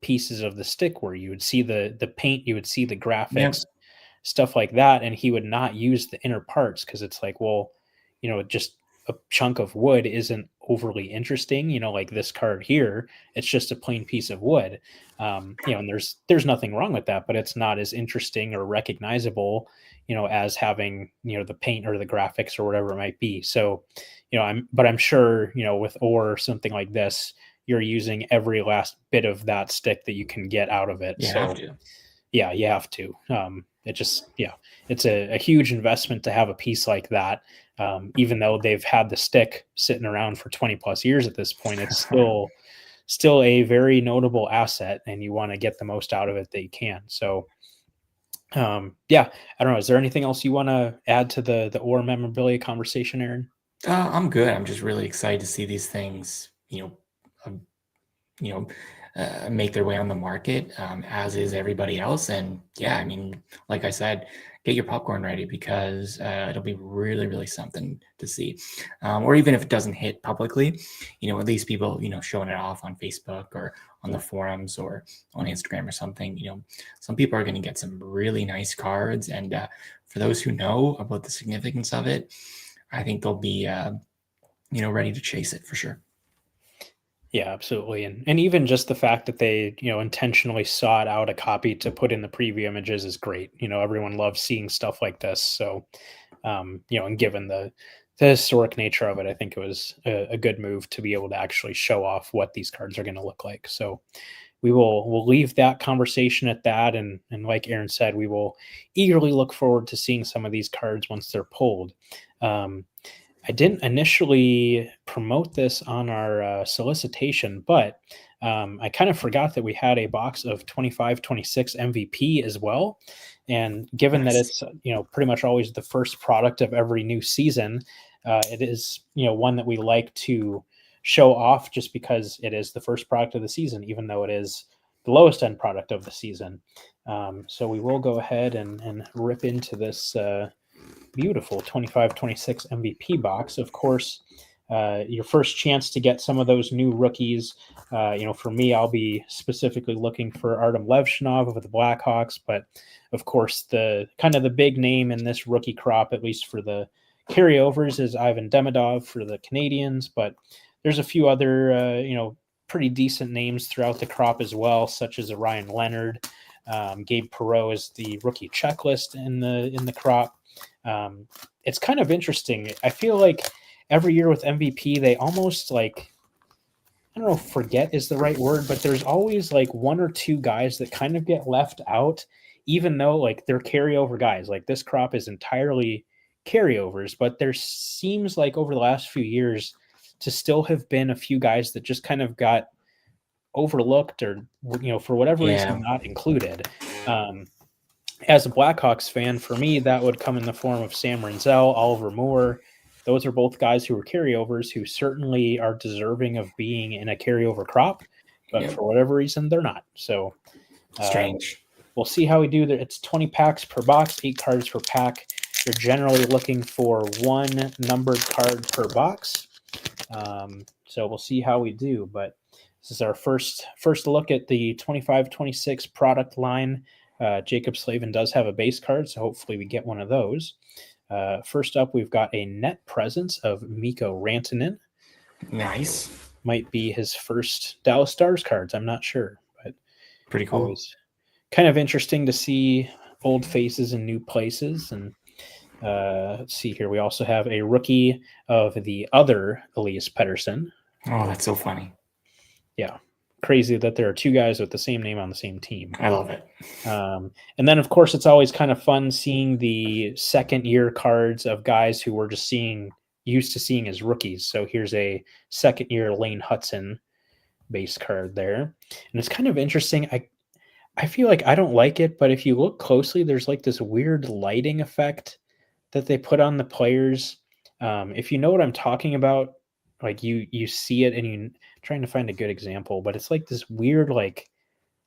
Speaker 1: pieces of the stick were. You would see the paint, you would see the
Speaker 2: Yep.
Speaker 1: graphics, stuff like that, and he would not use the inner parts because it's like, well, just a chunk of wood isn't overly interesting, like this card here, it's just a plain piece of wood. And there's nothing wrong with that, but it's not as interesting or recognizable, as having, the paint or the graphics or whatever it might be. So, I'm sure, with or something like this, you're using every last bit of that stick that you can get out of it.
Speaker 2: You
Speaker 1: So
Speaker 2: have to.
Speaker 1: yeah, you have to. It's a huge investment to have a piece like that. Even though they've had the stick sitting around for 20 plus years at this point, it's still a very notable asset, and you want to get the most out of it that you can. So, I don't know. Is there anything else you want to add to the Or memorabilia conversation, Aaron?
Speaker 2: I'm good. I'm just really excited to see these things, um, you know, make their way on the market, as is everybody else. And yeah, I mean, like I said, get your popcorn ready because it'll be really, really something to see. Or even if it doesn't hit publicly, at least people, showing it off on Facebook or on the forums or on Instagram or something. Some people are going to get some really nice cards. And for those who know about the significance of it, I think they'll be, ready to chase it for sure.
Speaker 1: Yeah, absolutely. And even just the fact that they, intentionally sought out a copy to put in the preview images is great. Everyone loves seeing stuff like this. So, and given the historic nature of it, I think it was a good move to be able to actually show off what these cards are going to look like. So we'll leave that conversation at that. And like Aaron said, we will eagerly look forward to seeing some of these cards once they're pulled. I didn't initially promote this on our solicitation, but I kind of forgot that we had a box of 25-26 MVP as well. And given that it's, pretty much always the first product of every new season, it is, one that we like to show off just because it is the first product of the season, even though it is the lowest end product of the season. So we will go ahead and rip into this beautiful 25-26 MVP box. Of course, your first chance to get some of those new rookies. For me, I'll be specifically looking for Artem Levshinov of the Blackhawks, but of course, the kind of the big name in this rookie crop, at least for the carryovers, is Ivan Demidov for the Canadians. But there's a few other, pretty decent names throughout the crop as well, such as Ryan Leonard. Gabe Perreault is the rookie checklist in the crop. It's kind of interesting. I feel like every year with MVP, they almost like, I don't know if forget is the right word, but there's always like one or two guys that kind of get left out, even though like they're carryover guys. Like this crop is entirely carryovers, but there seems like over the last few years to still have been a few guys that just kind of got overlooked or, for whatever reason, not included. As a Blackhawks fan, for me, that would come in the form of Sam Renzel, Oliver Moore. Those are both guys who are carryovers who certainly are deserving of being in a carryover crop, but for whatever reason, they're not. So
Speaker 2: strange.
Speaker 1: We'll see how we do there. It's 20 packs per box, 8 cards per pack. You're generally looking for one numbered card per box. So we'll see how we do. But this is our first look at the 25-26 product line. Jacob Slavin does have a base card, so hopefully we get one of those. First up, we've got a net presence of Mikko Rantanen.
Speaker 2: Nice.
Speaker 1: Might be his first Dallas Stars cards. I'm not sure, but
Speaker 2: pretty cool.
Speaker 1: Always kind of interesting to see old faces in new places. And let's see here. We also have a rookie of the other Elias Pettersson.
Speaker 2: Oh, that's so funny.
Speaker 1: Yeah. Crazy that there are two guys with the same name on the same team.
Speaker 2: I love it.
Speaker 1: And then, of course, it's always kind of fun seeing the second-year cards of guys who we're just used to seeing as rookies. So here's a second-year Lane Hudson base card there. And it's kind of interesting. I feel like I don't like it, but if you look closely, there's like this weird lighting effect that they put on the players. If you know what I'm talking about, like you see it and you're trying to find a good example, but it's like this weird like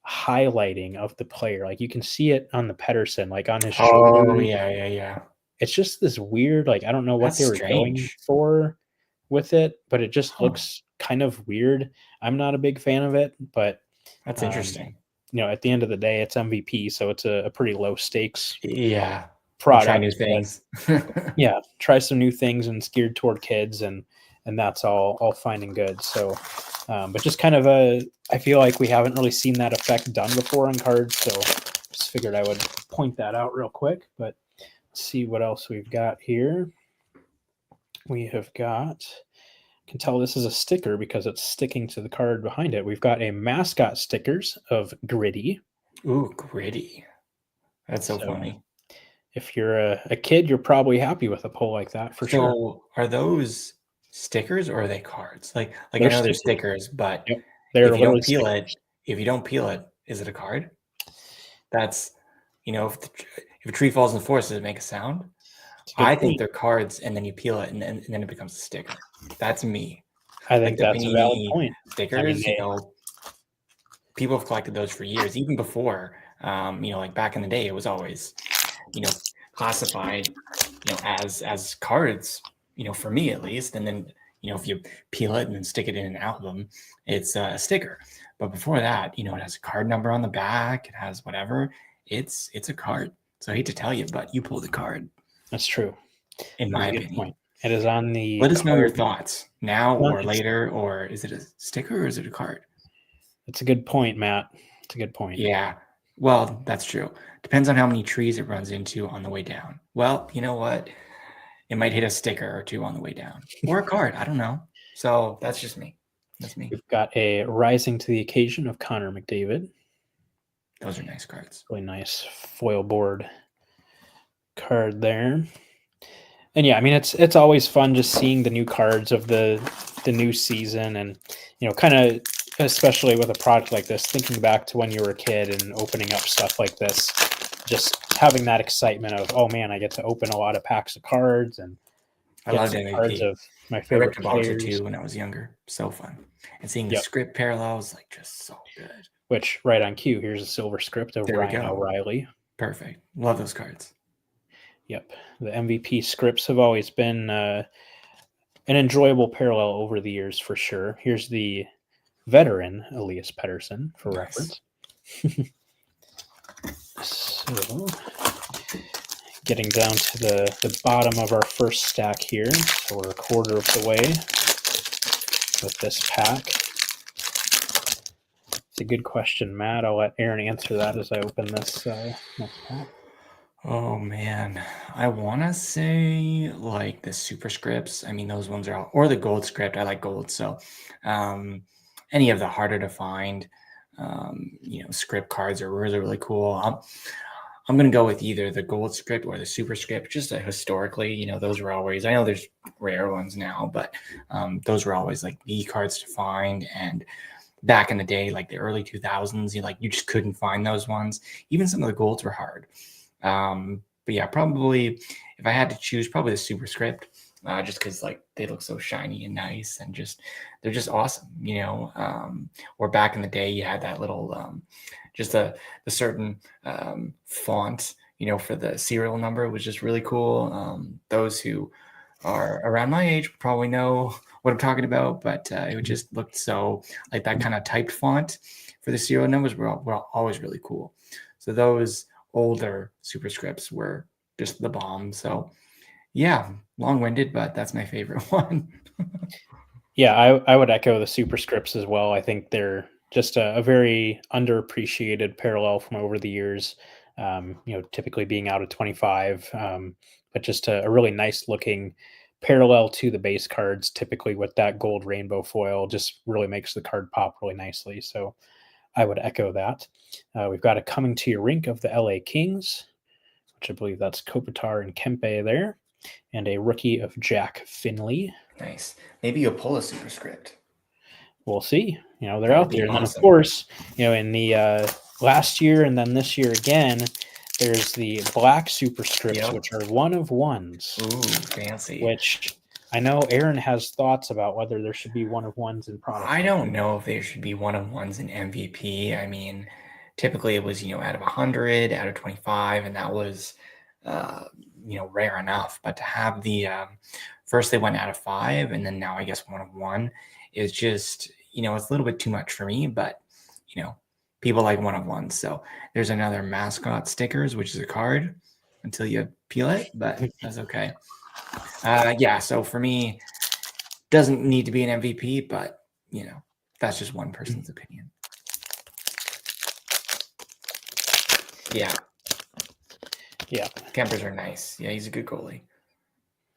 Speaker 1: highlighting of the player. Like you can see it on the Pettersson, like on his shoulder.
Speaker 2: Oh, yeah.
Speaker 1: It's just this weird, like I don't know what
Speaker 2: That's
Speaker 1: they were going for with it, but it just looks kind of weird. I'm not a big fan of it, but
Speaker 2: that's interesting.
Speaker 1: At the end of the day, it's MVP, so it's a pretty low stakes
Speaker 2: Try new
Speaker 1: products that,
Speaker 2: things.
Speaker 1: yeah, try some new things and geared toward kids, and that's all fine and good. So, but just kind of I feel like we haven't really seen that effect done before on cards, so just figured I would point that out real quick. But let's see what else we've got here. We have got, can tell this is a sticker because it's sticking to the card behind it. We've got a mascot stickers of Gritty.
Speaker 2: Ooh, Gritty. That's so funny.
Speaker 1: If you're a kid, you're probably happy with a pull like that for sure.
Speaker 2: So are those stickers or are they cards? Like I
Speaker 1: They're
Speaker 2: know they're
Speaker 1: stickers.
Speaker 2: stickers, but
Speaker 1: Yep. They're literally stickers.
Speaker 2: if you don't peel it, is it a card? That's, if a tree falls in the forest, does it make a sound? I think they're cards, and then you peel it, and then it becomes a sticker. That's me.
Speaker 1: I
Speaker 2: Like
Speaker 1: think
Speaker 2: the
Speaker 1: that's a valid
Speaker 2: panini
Speaker 1: point.
Speaker 2: stickers, people have collected those for years, even before, like back in the day, it was always, classified, as cards, for me at least. And then, if you peel it and then stick it in an album, it's a sticker. But before that, it has a card number on the back. It has whatever. It's a card. So I hate to tell you, but you pull the card.
Speaker 1: That's true.
Speaker 2: In my
Speaker 1: Good
Speaker 2: opinion.
Speaker 1: point. It is on the
Speaker 2: Let us know your
Speaker 1: card.
Speaker 2: thoughts now or later, or is it a sticker or is it a card?
Speaker 1: That's a good point, Matt. It's a good point.
Speaker 2: Yeah. Well, that's true. Depends on how many trees it runs into on the way down. Well, you know what? It might hit a sticker or two on the way down, or a card. I don't know. So that's just me. That's me.
Speaker 1: We've got a Rising to the Occasion of Connor McDavid.
Speaker 2: Those are nice cards.
Speaker 1: Really nice foil board card there. And yeah, I mean, it's always fun just seeing the new cards of the new season, and kind of, especially with a product like this, thinking back to when you were a kid and opening up stuff like this, just having that excitement of, oh man, I get to open a lot of packs of cards and
Speaker 2: I loved MVP.
Speaker 1: Cards of my
Speaker 2: I
Speaker 1: favorite
Speaker 2: ripped a box or
Speaker 1: players.
Speaker 2: two when I was younger. So fun. And seeing the script parallels, like, just so good.
Speaker 1: Which, right on cue, here's a silver script of Ryan O'Reilly.
Speaker 2: Perfect. Love those cards.
Speaker 1: Yep. The MVP scripts have always been an enjoyable parallel over the years, for sure. Here's the veteran Elias Pettersson for reference. So, getting down to the bottom of our first stack here. So we're a quarter of the way with this pack. It's a good question, Matt. I'll let Aaron answer that as I open this next pack.
Speaker 2: Oh man, I want to say like the super scripts. I mean, those ones are all, or the gold script. I like gold, so any of the harder to find, script cards are really, really cool. I'm going to go with either the gold script or the super script. Just historically, those were always, I know there's rare ones now, but those were always like the cards to find. And back in the day, like the early 2000s, you just couldn't find those ones. Even some of the golds were hard. But yeah, probably if I had to choose, probably the super script, just because like they look so shiny and nice, and they're just awesome, or back in the day you had that little just the certain font, for the serial number was just really cool. Those who are around my age probably know what I'm talking about, but it just looked so like that kind of typed font for the serial numbers were always really cool. So those older superscripts were just the bomb. So yeah, long-winded, but that's my favorite one.
Speaker 1: Yeah, I would echo the superscripts as well. I think they're just a very underappreciated parallel from over the years. Typically being out of 25, but just a really nice looking parallel to the base cards, typically with that gold rainbow foil, just really makes the card pop really nicely. So I would echo that. We've got a Coming to Your Rink of the LA Kings, which I believe that's Kopitar and Kempe there, and a rookie of Jack Finley.
Speaker 2: Nice. Maybe you'll pull a superscript.
Speaker 1: We'll see. They're out there. And then, of course, in the last year and then this year again, there's the black superscripts, which are one of ones.
Speaker 2: Ooh, fancy.
Speaker 1: Which I know Aaron has thoughts about whether there should be one of ones in product.
Speaker 2: I don't know if there should be one of ones in MVP. I mean, typically it was, out of 100, out of 25, and that was, rare enough. But to have the first they went out of 5, and then now I guess one of one is just, it's a little bit too much for me. But people like one of ones. So there's another mascot stickers, which is a card. until you peel it, but that's okay. So for me, doesn't need to be an MVP, but that's just one person's opinion. Yeah. Kempers are nice. Yeah, he's a good goalie.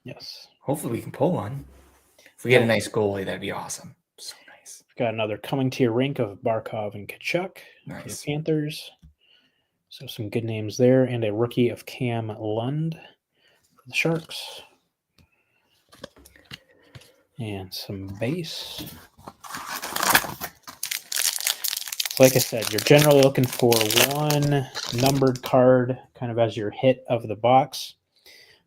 Speaker 1: Yes.
Speaker 2: Hopefully we can pull one. If we get a nice goalie, that'd be awesome. So nice.
Speaker 1: We've got another coming to your rink of Barkov and Kachuk for the Panthers. So some good names there, and a rookie of Cam Lund for the Sharks. And some base. Like I said, you're generally looking for one numbered card kind of as your hit of the box.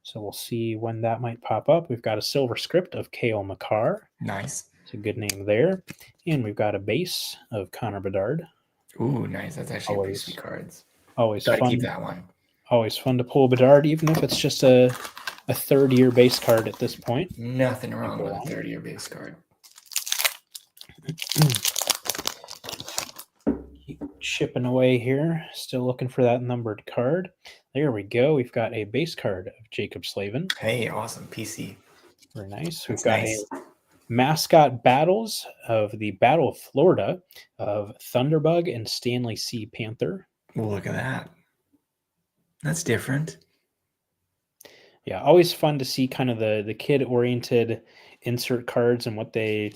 Speaker 1: So we'll see when that might pop up. We've got a silver script of Cale Makar.
Speaker 2: Nice.
Speaker 1: It's a good name there. And we've got a base of Connor Bedard.
Speaker 2: Ooh, nice. That's actually always sweet cards.
Speaker 1: Always
Speaker 2: Gotta
Speaker 1: fun.
Speaker 2: Keep that one.
Speaker 1: Always fun to pull Bedard, even if it's just a third-year base card at this point.
Speaker 2: Nothing wrong with a third-year base card.
Speaker 1: Keep chipping away here. Still looking for that numbered card. There we go. We've got a base card of Jacob Slavin.
Speaker 2: Hey, awesome. PC.
Speaker 1: Very nice. We've got a mascot battles of the Battle of Florida of Thunderbug and Stanley C. Panther.
Speaker 2: Well, look at that. That's different.
Speaker 1: Yeah, always fun to see kind of the kid-oriented insert cards and what they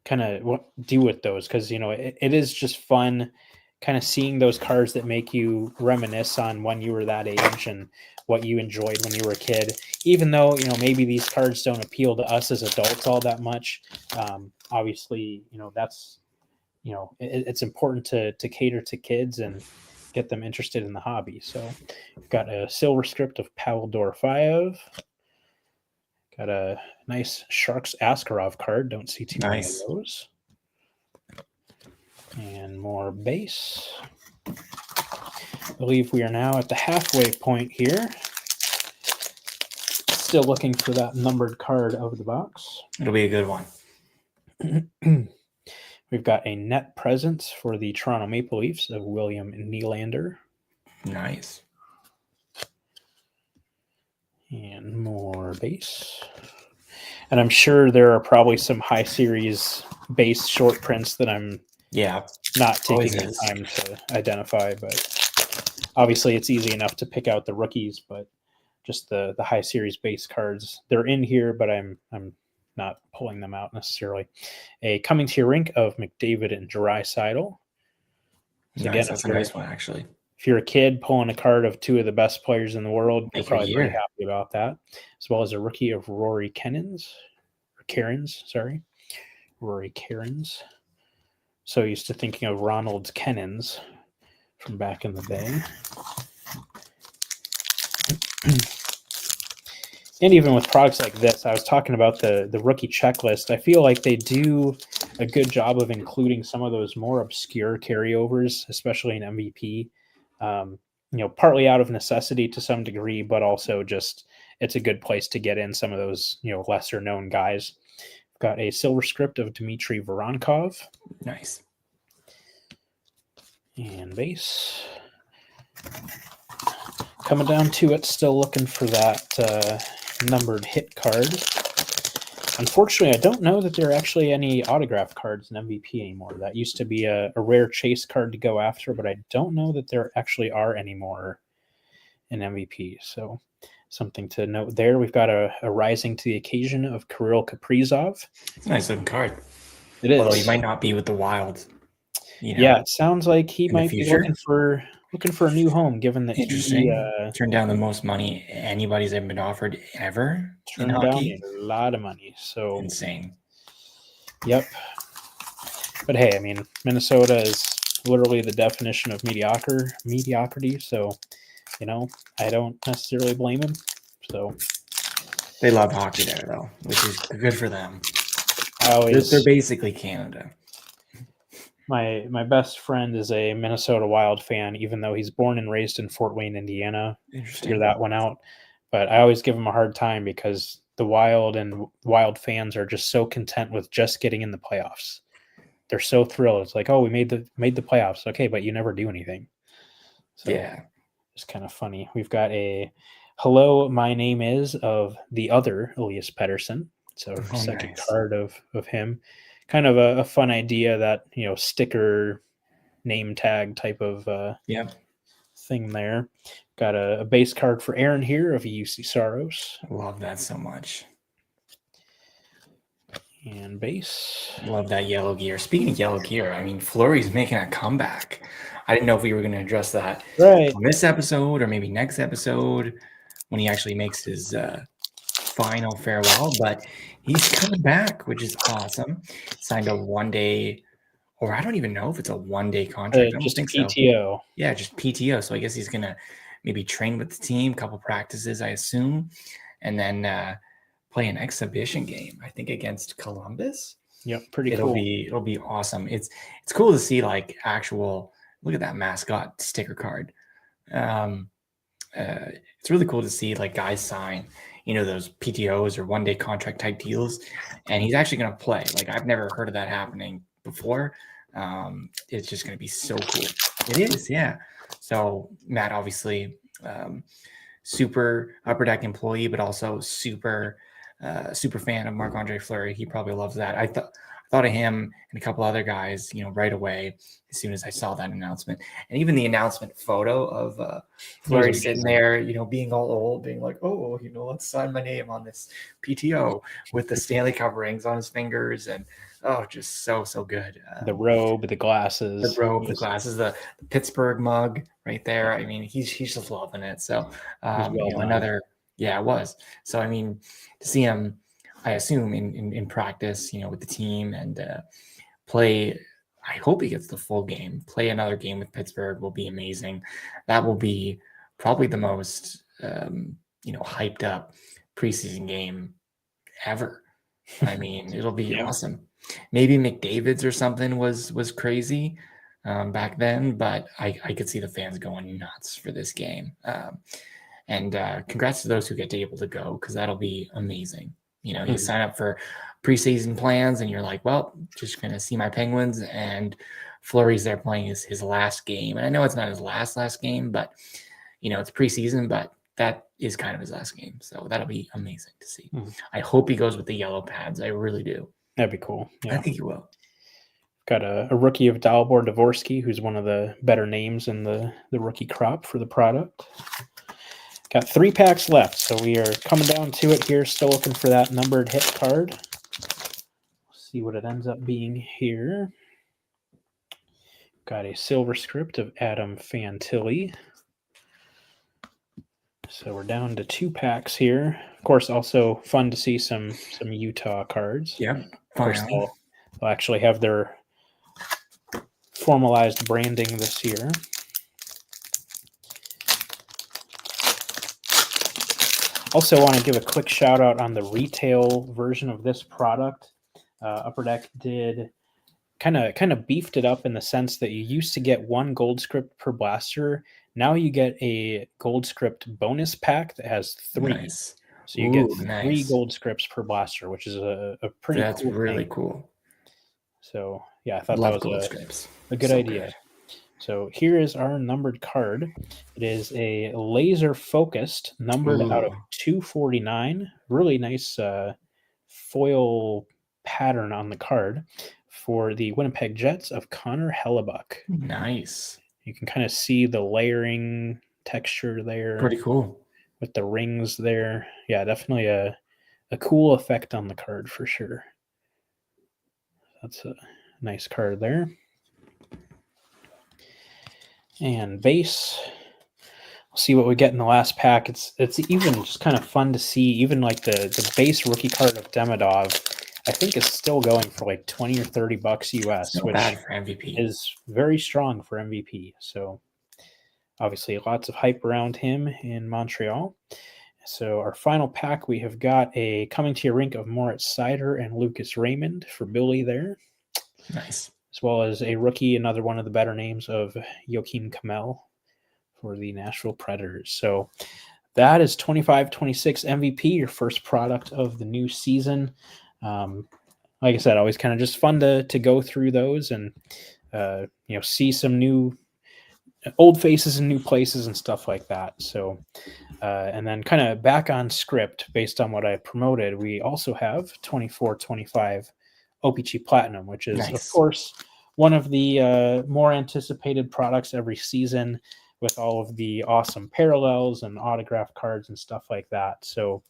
Speaker 1: kind of do with those, because it is just fun kind of seeing those cards that make you reminisce on when you were that age and what you enjoyed when you were a kid, even though maybe these cards don't appeal to us as adults all that much. Obviously that's it's important to cater to kids and get them interested in the hobby. So we've got a silver script of Pavel Dorofeyev. Got a nice Sharks Askarov card. Don't see too many of those. And more base. I believe we are now at the halfway point here. Still looking for that numbered card of the box.
Speaker 2: It'll be a good one.
Speaker 1: We've got a net presence for the Toronto Maple Leafs of William Nylander.
Speaker 2: Nice.
Speaker 1: And more base. And I'm sure there are probably some high series base short prints that I'm not taking the time to identify, but obviously it's easy enough to pick out the rookies, but just the high series base cards, they're in here, but I'm not pulling them out necessarily. A coming to your rink of McDavid and Draisaitl.
Speaker 2: So again, that's a nice one, actually.
Speaker 1: If you're a kid pulling a card of two of the best players in the world, you're probably pretty happy about that. As well as a rookie of Rory Cairns. Rory Cairns. So used to thinking of Ronald Kennens from back in the day. And even with products like this, I was talking about the rookie checklist. I feel like they do a good job of including some of those more obscure carryovers, especially in MVP. Partly out of necessity to some degree, but also just it's a good place to get in some of those, lesser known guys. We've got a silver script of Dmitry Voronkov.
Speaker 2: Nice.
Speaker 1: And base. Coming down to it, still looking for that numbered hit card. Unfortunately, I don't know that there are actually any autograph cards in MVP anymore. That used to be a rare chase card to go after, but I don't know that there actually are anymore in MVP. So something to note there. We've got a rising to the occasion of Kirill Kaprizov.
Speaker 2: It's a nice looking card.
Speaker 1: It is.
Speaker 2: Although he might not be with the Wild.
Speaker 1: Yeah, it sounds like he might be looking for a new home, given that he
Speaker 2: turned down the most money anybody's ever been offered ever in hockey.
Speaker 1: Down a lot of money. So
Speaker 2: insane.
Speaker 1: Yep. But hey, I mean, Minnesota is literally the definition of mediocrity. So, I don't necessarily blame him. So
Speaker 2: they love hockey there, though, which is good for them. They're basically Canada.
Speaker 1: My best friend is a Minnesota Wild fan, even though he's born and raised in Fort Wayne, Indiana. Figure that one out. But I always give him a hard time because the Wild and Wild fans are just so content with just getting in the playoffs. They're so thrilled. It's like, oh, we made the playoffs. Okay, but you never do anything. So
Speaker 2: yeah.
Speaker 1: just kind of funny. We've got a hello, my name is of the other Elias Pettersson. So second
Speaker 2: nice.
Speaker 1: card of him. Kind of a fun idea, that sticker name tag type of
Speaker 2: Yep.
Speaker 1: thing there. Got a base card for Aaron here of UC Saros.
Speaker 2: Love that so much.
Speaker 1: And base.
Speaker 2: Love that yellow gear. Speaking of yellow gear, I mean, Fleury's making a comeback. I didn't know if we were going to address that
Speaker 1: Right.
Speaker 2: on this episode or maybe next episode when he actually makes his final farewell, but he's coming back, which is awesome. Signed a 1 day, or I don't even know if it's a 1 day contract. I don't
Speaker 1: Just
Speaker 2: think
Speaker 1: PTO.
Speaker 2: so. Yeah, just PTO. So I guess he's going to maybe train with the team, couple practices, I assume, and then play an exhibition game, I think, against Columbus.
Speaker 1: Yep, pretty
Speaker 2: It'll
Speaker 1: cool.
Speaker 2: It'll be awesome. It's cool to see like actual. Look at that mascot sticker card. It's really cool to see like guys sign, those PTOs or 1 day contract type deals, and he's actually going to play. Like I've never heard of that happening before. It's just going to be so cool. It is, yeah. So Matt, obviously, super Upper Deck employee, but also super fan of Marc-Andre Fleury. He probably loves that. I thought of him and a couple other guys, right away as soon as I saw that announcement. And even the announcement photo of Fleury sitting there, being all old, being like, oh, let's sign my name on this PTO with the Stanley Cup rings on his fingers. And just so good.
Speaker 1: The robe, the glasses.
Speaker 2: The Pittsburgh mug right there. I mean, he's just loving it. So another, it was. So, I mean, to see him, I assume in practice, with the team and play, I hope he gets the full game. Play another game with Pittsburgh will be amazing. That will be probably the most, hyped up preseason game ever. I mean, it'll be awesome. Maybe McDavid's or something was crazy back then, but I could see the fans going nuts for this game. And congrats to those who get to able to go, because that'll be amazing. You sign up for preseason plans and you're like, well, just going to see my Penguins, and Fleury's there playing his last game. And I know it's not his last game, but, it's preseason, but that is kind of his last game. So that'll be amazing to see. I hope he goes with the yellow pads. I really do.
Speaker 1: That'd be cool. Yeah.
Speaker 2: I think he will.
Speaker 1: Got a rookie of Dalibor Dvorsky, who's one of the better names in the rookie crop for the product. Got 3 packs left, so we are coming down to it here. Still looking for that numbered hit card. Let's see what it ends up being here. Got a silver script of Adam Fantilli. So we're down to 2 packs here. Of course, also fun to see some Utah cards.
Speaker 2: Yeah.
Speaker 1: Of course, they'll actually have their formalized branding this year. Also want to give a quick shout out on the retail version of this product. Upper Deck did kind of beefed it up in the sense that you used to get 1 gold script per blaster. Now you get a gold script bonus pack that has 3.
Speaker 2: Nice.
Speaker 1: So you get 3 gold scripts per blaster, which is a pretty
Speaker 2: That's
Speaker 1: cool
Speaker 2: really
Speaker 1: thing.
Speaker 2: cool.
Speaker 1: So yeah, I thought that was a good idea. Good. So here is our numbered card. It is a laser focused, numbered out of 249. Really nice foil pattern on the card for the Winnipeg Jets of Connor Hellebuck.
Speaker 2: Nice.
Speaker 1: You can kind of see the layering texture there.
Speaker 2: Pretty cool.
Speaker 1: With the rings there. Yeah, definitely a cool effect on the card for sure. That's a nice card there. And base. We'll see what we get in the last pack. It's even just kind of fun to see, even like the base rookie card of Demidov, I think is still going for like $20 or $30 US, which
Speaker 2: for MVP.
Speaker 1: Is very strong for MVP. So obviously lots of hype around him in Montreal. So our final pack, we have got a coming to your rink of Moritz Seider and Lucas Raymond for Billy there.
Speaker 2: Nice.
Speaker 1: As well as a rookie, another one of the better names of Joakim Kamel for the Nashville Predators. So that is 25-26 MVP, your first product of the new season. Like I said, always kind of just fun to go through those and see some new old faces in new places and stuff like that. So, and then kind of back on script based on what I promoted, we also have 24-25 OPC Platinum, which is, of
Speaker 2: Nice.
Speaker 1: course, one of the more anticipated products every season with all of the awesome parallels and autograph cards and stuff like that. So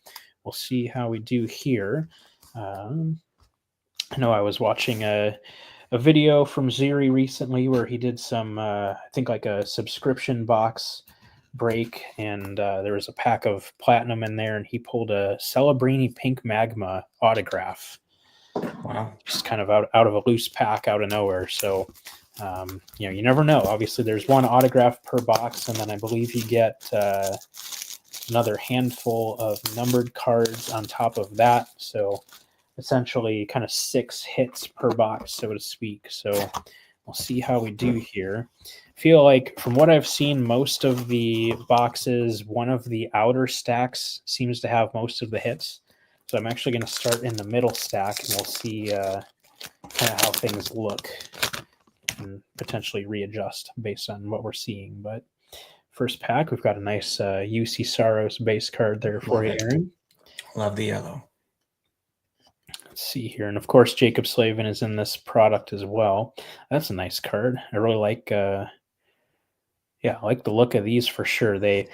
Speaker 1: we'll see how we do here. I know I was watching a video from Ziri recently where he did some, I think like a subscription box break, and there was a pack of platinum in there, and he pulled a Celebrini Pink Magma autograph.
Speaker 2: Wow.
Speaker 1: Just kind of out of a loose pack out of nowhere. So, you never know. Obviously, there's one autograph per box, and then I believe you get another handful of numbered cards on top of that. So essentially kind of 6 hits per box, so to speak. So we'll see how we do here. I feel like from what I've seen, most of the boxes, one of the outer stacks seems to have most of the hits. So I'm actually going to start in the middle stack, and we'll see kind of how things look and potentially readjust based on what we're seeing. But first pack, we've got a nice UC Saros base card there for you, Aaron.
Speaker 2: Love the yellow.
Speaker 1: Let's see here. And of course, Jacob Slavin is in this product as well. That's a nice card. I really like I like the look of these for sure. They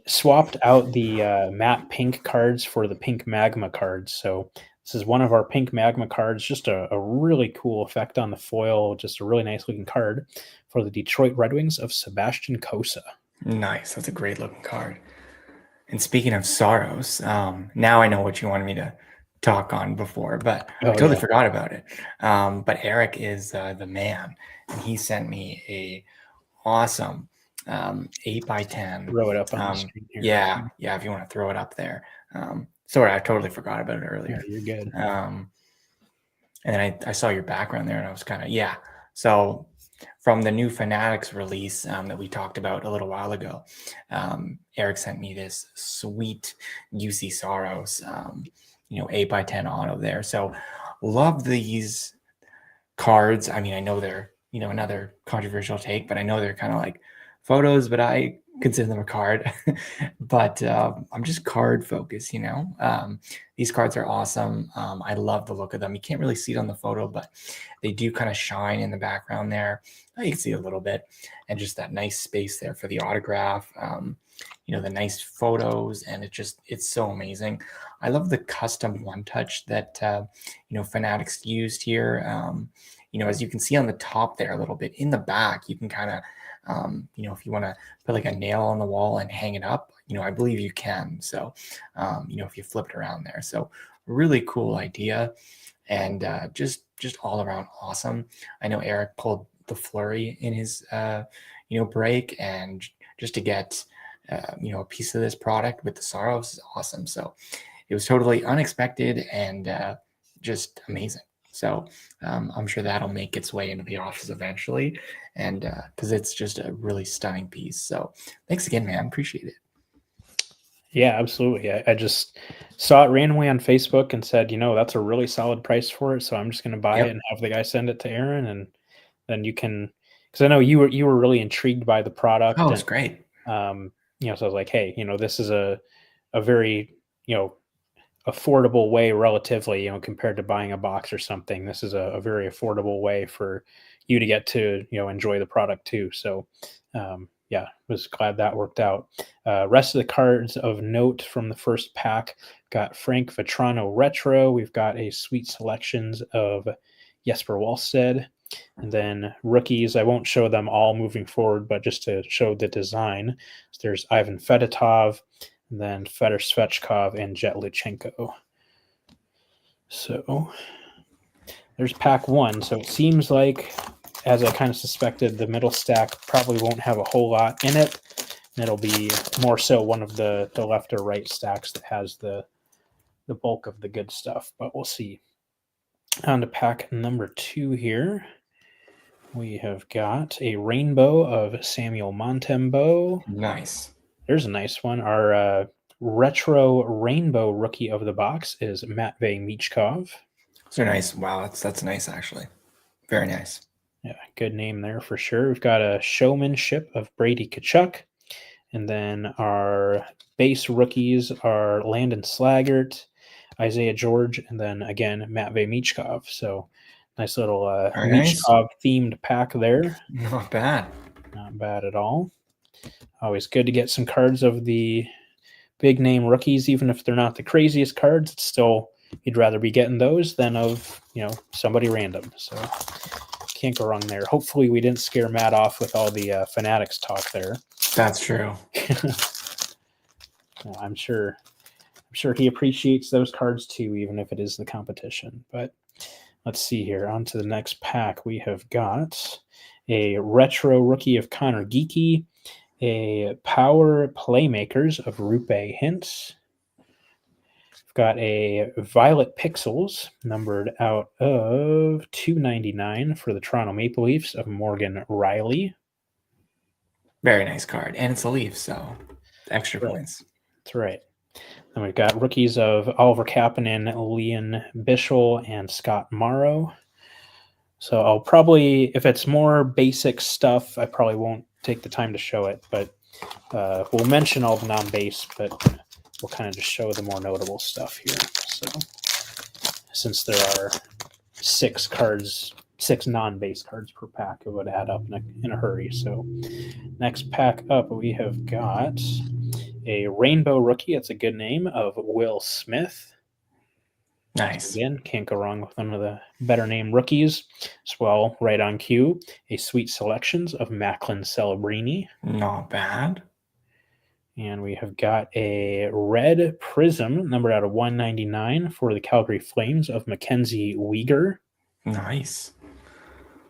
Speaker 1: swapped out the matte pink cards for the pink magma cards. So this is one of our pink magma cards. Just a really cool effect on the foil. Just a really nice looking card for the Detroit Red Wings of Sebastian Cossa.
Speaker 2: Nice. That's a great looking card. And speaking of Saros, now I know what you wanted me to talk on before, but I totally forgot about it. But Eric is the man, and he sent me a awesome 8x10.
Speaker 1: Throw it up on the screen here.
Speaker 2: Yeah, if you want to throw it up there. Sorry, I totally forgot about it earlier.
Speaker 1: Yeah, you're good.
Speaker 2: And then I saw your background there, and I was kind of, So from the new Fanatics release that we talked about a little while ago, Eric sent me this sweet UC Saros 8x10 auto there. So love these cards. I mean, I know they're, another controversial take, but I know they're kind of like photos, but I consider them a card. But I'm just card focused, These cards are awesome. I love the look of them. You can't really see it on the photo, but they do kind of shine in the background there. You can see a little bit, and just that nice space there for the autograph. The nice photos, and it's so amazing. I love the custom one touch that Fanatics used here. As you can see on the top there a little bit, in the back you can kind of if you want to put like a nail on the wall and hang it up, I believe you can. So if you flip it around there, so really cool idea, and just all around awesome. I know Eric pulled the flurry in his break, and just to get a piece of this product with the Saros is awesome. So it was totally unexpected and just amazing. So I'm sure that'll make its way into the office eventually, and because it's just a really stunning piece. So thanks again, man. Appreciate it.
Speaker 1: Yeah, absolutely. I just saw it randomly on Facebook and said, that's a really solid price for it. So I'm just going to buy it and have the guy send it to Aaron, and then you can, because I know you were really intrigued by the product.
Speaker 2: Oh, it's great.
Speaker 1: So I was like, hey, this is a very, affordable way relatively, compared to buying a box or something. This is a very affordable way for you to get to, enjoy the product too. So, was glad that worked out. Rest of the cards of note from the first pack got Frank Vetrano Retro. We've got a sweet selections of Jesper Wallstedt. And then rookies, I won't show them all moving forward, but just to show the design. So there's Ivan Fedotov, and then Fedor Svechkov and Jet Luchenko. So there's pack one. So it seems like, as I kind of suspected, the middle stack probably won't have a whole lot in it. And it'll be more so one of the left or right stacks that has the bulk of the good stuff. But we'll see. On to pack number 2 here. We have got a rainbow of Samuel Montembeault.
Speaker 2: Nice.
Speaker 1: There's a nice one. Our retro rainbow rookie of the box is Matvey Michkov.
Speaker 2: Those are nice. Wow, that's nice actually. Very nice.
Speaker 1: Yeah, good name there for sure. We've got a showmanship of Brady Kachuk. And then our base rookies are Landon Slaggert, Isaiah George, and then again, Matvey Michkov. So nice little
Speaker 2: Very nice.
Speaker 1: Michkov themed pack there.
Speaker 2: Not bad.
Speaker 1: Not bad at all. Always good to get some cards of the big name rookies, even if they're not the craziest cards. It's still, you'd rather be getting those than of, somebody random. So can't go wrong there. Hopefully we didn't scare Matt off with all the Fanatics talk there.
Speaker 2: That's true.
Speaker 1: Well, I'm sure he appreciates those cards too, even if it is the competition. But let's see here. On to the next pack. We have got a retro rookie of Connor Geeky, a power playmakers of Rupe Hintz. We've got a Violet Pixels, numbered out of 299 for the Toronto Maple Leafs of Morgan Riley.
Speaker 2: Very nice card. And it's a Leaf, so extra points.
Speaker 1: That's right. Then we've got rookies of Oliver Kapanen, Leon Bischel, and Scott Morrow. So I'll probably, if it's more basic stuff, I probably won't take the time to show it, but we'll mention all the non-base, but we'll kind of just show the more notable stuff here. So since there are 6 non-base cards per pack, it would add up in a hurry. So next pack up, we have got a Rainbow Rookie. It's a good name, of Will Smith.
Speaker 2: Nice.
Speaker 1: Again, can't go wrong with one of the better named rookies. As well, right on cue, a Sweet Selections of Macklin Celebrini.
Speaker 2: Not bad.
Speaker 1: And we have got a Red Prism, numbered out of 199 for the Calgary Flames of Mackenzie Weegar.
Speaker 2: Nice.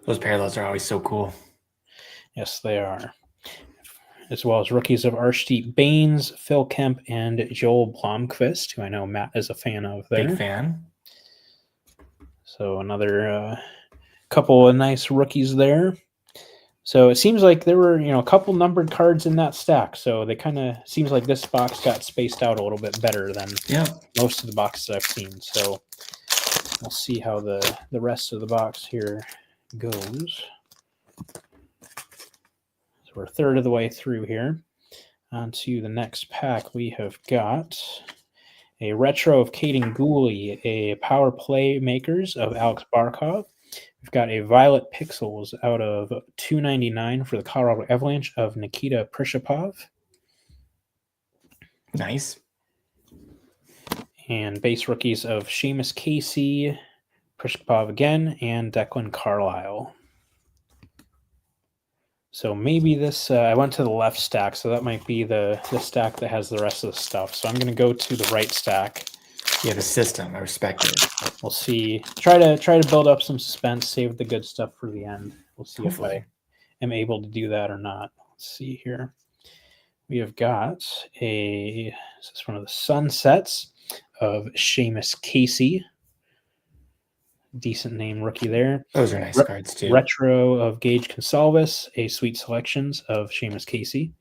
Speaker 2: Those parallels are always so cool.
Speaker 1: Yes, they are. As well as rookies of Arshdeep Baines, Phil Kemp, and Joel Blomqvist, who I know Matt is a fan of there.
Speaker 2: Big fan.
Speaker 1: So another couple of nice rookies there. So it seems like there were, a couple numbered cards in that stack. So they kind of seems like this box got spaced out a little bit better than most of the boxes I've seen. So we'll see how the rest of the box here goes. So we're a third of the way through here. On to the next pack, we have got a retro of Caden Gooley, a power play makers of Alex Barkov. We've got a Violet Pixels out of 299 for the Colorado Avalanche of Nikita Prishapov.
Speaker 2: Nice.
Speaker 1: And base rookies of Seamus Casey, Prishapov again, and Declan Carlisle. So maybe this, I went to the left stack, so that might be the stack that has the rest of the stuff. So I'm going to go to the right stack.
Speaker 2: You have a system. I respect it.
Speaker 1: We'll see. Try to build up some suspense, save the good stuff for the end. We'll see if I am able to do that or not. Let's see here. We have got this is one of the Sunsets of Seamus Casey. Decent name rookie there.
Speaker 2: Those are nice cards too.
Speaker 1: Retro of Gage Consalvis, a Sweet Selections of Seamus Casey.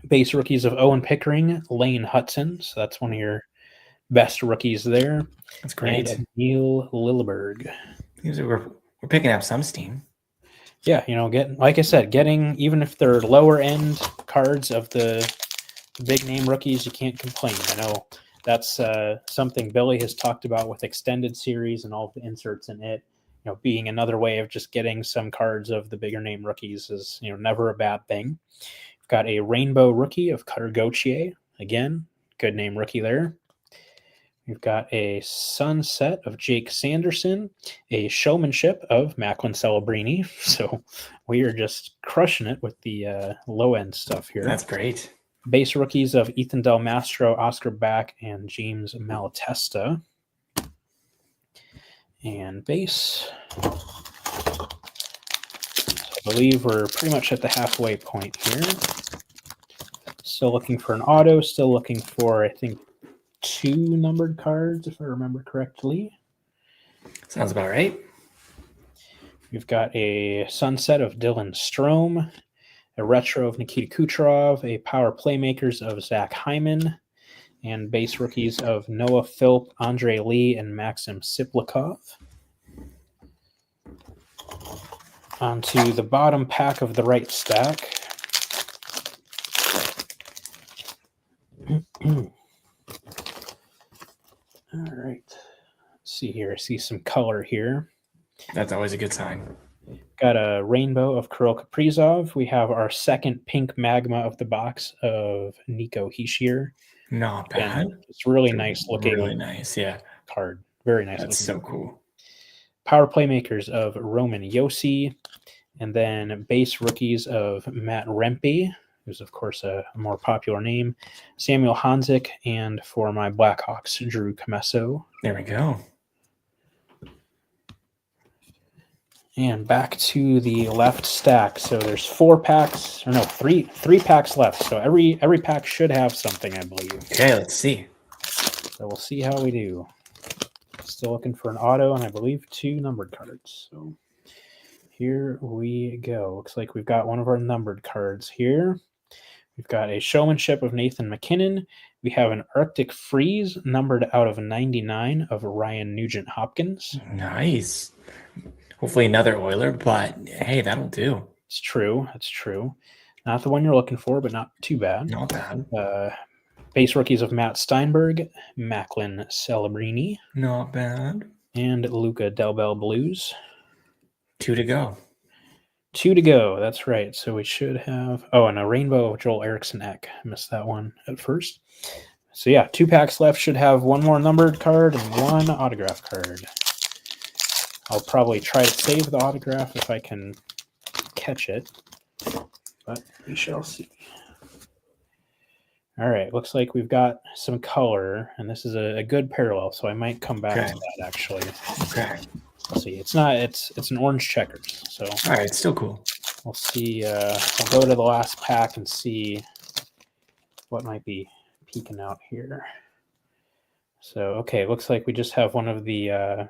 Speaker 1: Base rookies of Owen Pickering, Lane Hudson. So that's one of your best rookies there.
Speaker 2: That's great.
Speaker 1: And Neil Lilleberg.
Speaker 2: We're picking up some steam.
Speaker 1: Yeah, like I said, getting, even if they're lower end cards of the big name rookies, you can't complain. I know that's something Billy has talked about with Extended Series and all the inserts in it. Being another way of just getting some cards of the bigger name rookies is, never a bad thing. We've got a Rainbow Rookie of Cutter Gauthier. Again, good name rookie there. We've got a Sunset of Jake Sanderson, a Showmanship of Macklin Celebrini. So we are just crushing it with the low-end stuff here.
Speaker 2: That's great.
Speaker 1: Base rookies of Ethan Del Mastro, Oscar Back, and James Malatesta. And base. So I believe we're pretty much at the halfway point here. Still looking for an auto. Still looking for, I think, 2 numbered cards, if I remember correctly.
Speaker 2: Sounds about right.
Speaker 1: We've got a Sunset of Dylan Strome, a retro of Nikita Kucherov, a power playmakers of Zach Hyman, and base rookies of Noah Philp, Andre Lee, and Maxim Siplikov. Onto the bottom pack of the right stack. All right. Let's see here. I see some color here.
Speaker 2: That's always a good sign.
Speaker 1: Got a rainbow of Kirill Kaprizov. We have our second pink magma of the box of Nico Hischier.
Speaker 2: Not bad.
Speaker 1: And it's really nice looking.
Speaker 2: Really nice, yeah.
Speaker 1: Card. Very nice.
Speaker 2: That's so cool.
Speaker 1: Power playmakers of Roman Yossi, and then base rookies of Matt Rempe, who's of course a more popular name, Samuel Hanzik, and for my Blackhawks, Drew Comesso.
Speaker 2: There we go.
Speaker 1: And back to the left stack. So there's three packs left. So every pack should have something, I believe.
Speaker 2: Okay, let's see.
Speaker 1: So we'll see how we do. Still looking for an auto, and I believe 2 numbered cards. So here we go. Looks like we've got one of our numbered cards here. We've got a Showmanship of Nathan McKinnon. We have an Arctic Freeze numbered out of 99 of Ryan Nugent-Hopkins.
Speaker 2: Nice. Hopefully another Oiler, but hey, that'll do.
Speaker 1: It's true. It's true. Not the one you're looking for, but not too bad.
Speaker 2: Not bad.
Speaker 1: Base rookies of Matt Steinberg, Macklin Celebrini.
Speaker 2: Not bad.
Speaker 1: And Luca Del Bel Blues.
Speaker 2: 2 to go.
Speaker 1: 2 to go. That's right. So we should have... Oh, and a rainbow of Joel Eriksson Ek. Missed that one at first. So yeah, 2 packs left. Should have 1 more numbered card and 1 autograph card. I'll probably try to save the autograph if I can catch it. But we shall see. All right. Looks like we've got some color. And this is a good parallel. So I might come back to that, actually.
Speaker 2: Okay.
Speaker 1: Let's see. It's an orange checkers. So
Speaker 2: all right, it's still cool.
Speaker 1: We'll see. I'll go to the last pack and see what might be peeking out here. So okay, looks like we just have one of the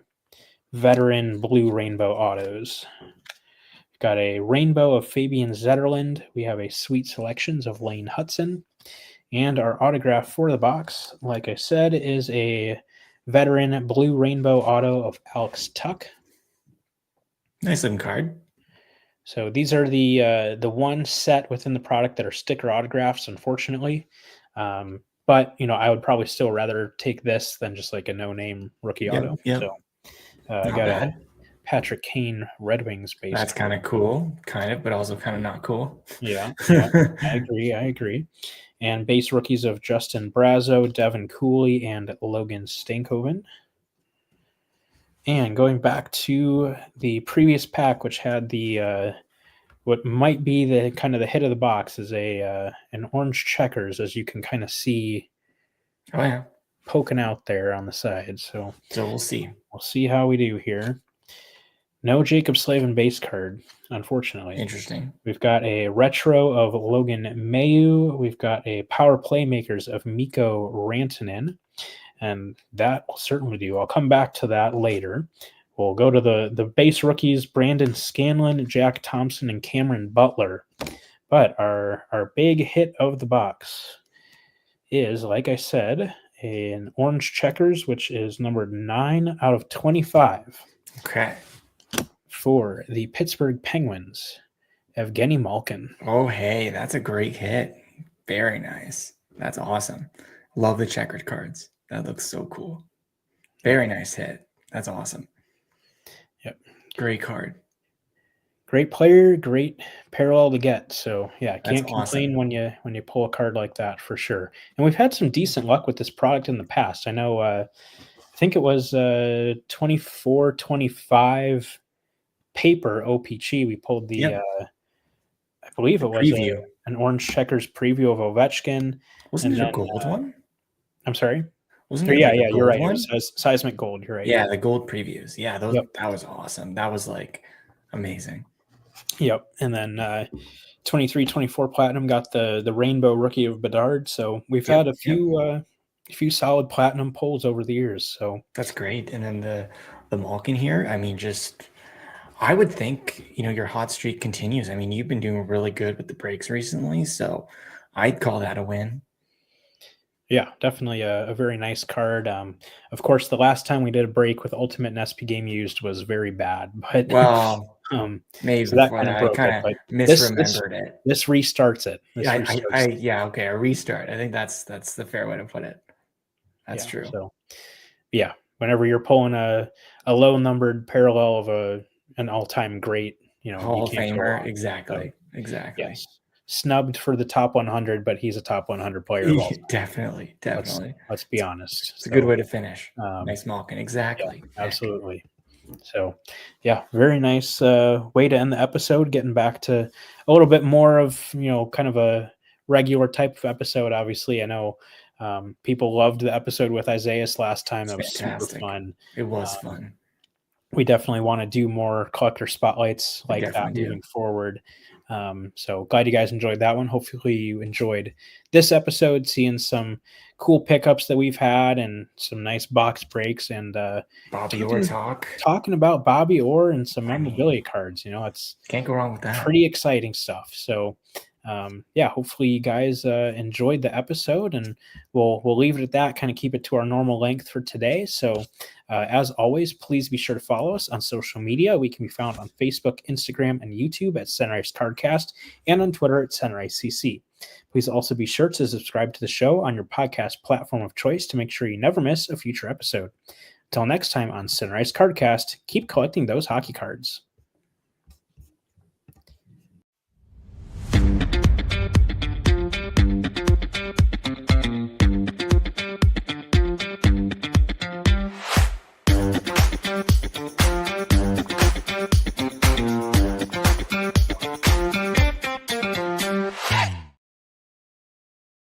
Speaker 1: veteran blue rainbow autos. We've got a rainbow of Fabian Zetterlund. We have a sweet selections of Lane Hudson, and our autograph for the box, like I said, is a veteran blue rainbow auto of Alex Tuck.
Speaker 2: Nice looking card.
Speaker 1: So these are the one set within the product that are sticker autographs, unfortunately. But I would probably still rather take this than just like a no-name rookie auto.
Speaker 2: Yep.
Speaker 1: So I got a Patrick Kane Red Wings base.
Speaker 2: That's kind of cool, but also kind of not cool.
Speaker 1: Yeah, I agree. And base rookies of Justin Brazo, Devin Cooley, and Logan Stankoven. And going back to the previous pack, which had the what might be the kind of the hit of the box, is an orange checkers, as you can kind of see.
Speaker 2: Oh yeah,
Speaker 1: poking out there on the side. So
Speaker 2: we'll see.
Speaker 1: We'll see how we do here. No Jacob Slavin base card, unfortunately.
Speaker 2: Interesting.
Speaker 1: We've got a retro of Logan Mayu. We've got a power playmakers of Mikko Rantanen, and that will certainly do. I'll come back to that later. We'll go to the base rookies, Brandon Scanlon, Jack Thompson, and Cameron Butler. But our big hit of the box is, like I said, an orange checkers, which is numbered 9 out of 25.
Speaker 2: Okay.
Speaker 1: For the Pittsburgh Penguins, Evgeny Malkin.
Speaker 2: Oh, hey, that's a great hit. Very nice. That's awesome. Love the checkered cards. That looks so cool. Very nice hit. That's awesome.
Speaker 1: Yep.
Speaker 2: Great card.
Speaker 1: Great player, great parallel to get. So yeah, can't
Speaker 2: That's
Speaker 1: complain
Speaker 2: awesome.
Speaker 1: when you pull a card like that, for sure. And we've had some decent luck with this product in the past. I know I think it was 24-25 paper OPC. We pulled the I believe it was an orange checkers preview of Ovechkin.
Speaker 2: Wasn't it a gold one?
Speaker 1: I'm sorry.
Speaker 2: Wasn't it?
Speaker 1: Yeah, you're right. It was seismic gold. You're right.
Speaker 2: Yeah, the gold previews. Yeah, that was awesome. That was like amazing.
Speaker 1: Yep. And then 23-24 Platinum got the rainbow rookie of Bedard. So we've had a few solid platinum pulls over the years. So
Speaker 2: that's great. And then the Malkin here, I mean, I would think, your hot streak continues. I mean, you've been doing really good with the breaks recently, so I'd call that a win.
Speaker 1: Yeah, definitely a very nice card. Of course, the last time we did a break with Ultimate and SP Game Used was very bad, but
Speaker 2: Well,
Speaker 1: um,
Speaker 2: maybe
Speaker 1: so that
Speaker 2: before
Speaker 1: kind of
Speaker 2: that, I
Speaker 1: broke
Speaker 2: kind
Speaker 1: it.
Speaker 2: of
Speaker 1: But this
Speaker 2: misremembered it.
Speaker 1: this restarts it. This
Speaker 2: Yeah,
Speaker 1: restarts.
Speaker 2: yeah, okay, a restart. I think that's the fair way to put it. That's
Speaker 1: Yeah.
Speaker 2: true.
Speaker 1: So yeah, whenever you're pulling a low numbered parallel of an all time great, you
Speaker 2: Hall of
Speaker 1: can't go
Speaker 2: Famer,
Speaker 1: wrong. So
Speaker 2: exactly, exactly.
Speaker 1: yes, snubbed for the top 100, but he's a top 100 player of all time.
Speaker 2: Definitely,
Speaker 1: Let's
Speaker 2: definitely.
Speaker 1: let's be honest.
Speaker 2: It's a good
Speaker 1: So
Speaker 2: way to finish.
Speaker 1: um,
Speaker 2: Nice Malkin,
Speaker 1: yeah,
Speaker 2: exactly. Heck.
Speaker 1: absolutely. So, yeah, very nice way to end the episode. Getting back to a little bit more of kind of a regular type of episode. Obviously, I know people loved the episode with Isaiah's last time.
Speaker 2: It's
Speaker 1: That was super
Speaker 2: fantastic.
Speaker 1: fun.
Speaker 2: It was
Speaker 1: Um,
Speaker 2: fun.
Speaker 1: we definitely want to do more collector spotlights
Speaker 2: We
Speaker 1: like that
Speaker 2: definitely do.
Speaker 1: moving forward. So glad you guys enjoyed that one. Hopefully you enjoyed this episode, seeing some cool pickups that we've had and some nice box breaks and
Speaker 2: Bobby Orr
Speaker 1: talking
Speaker 2: talk.
Speaker 1: talking about Bobby Orr and some
Speaker 2: I
Speaker 1: memorabilia
Speaker 2: mean,
Speaker 1: cards. It's
Speaker 2: can't go wrong with that.
Speaker 1: pretty exciting stuff. So yeah, hopefully you guys enjoyed the episode, and we'll leave it at that. Kind of keep it to our normal length for today. So as always, please be sure to follow us on social media. We can be found on Facebook, Instagram, and YouTube at Sunrise Cardcast, and on Twitter at Sunrise CC. Please also be sure to subscribe to the show on your podcast platform of choice to make sure you never miss a future episode. Until next time on Sunrise Cardcast, keep collecting those hockey cards.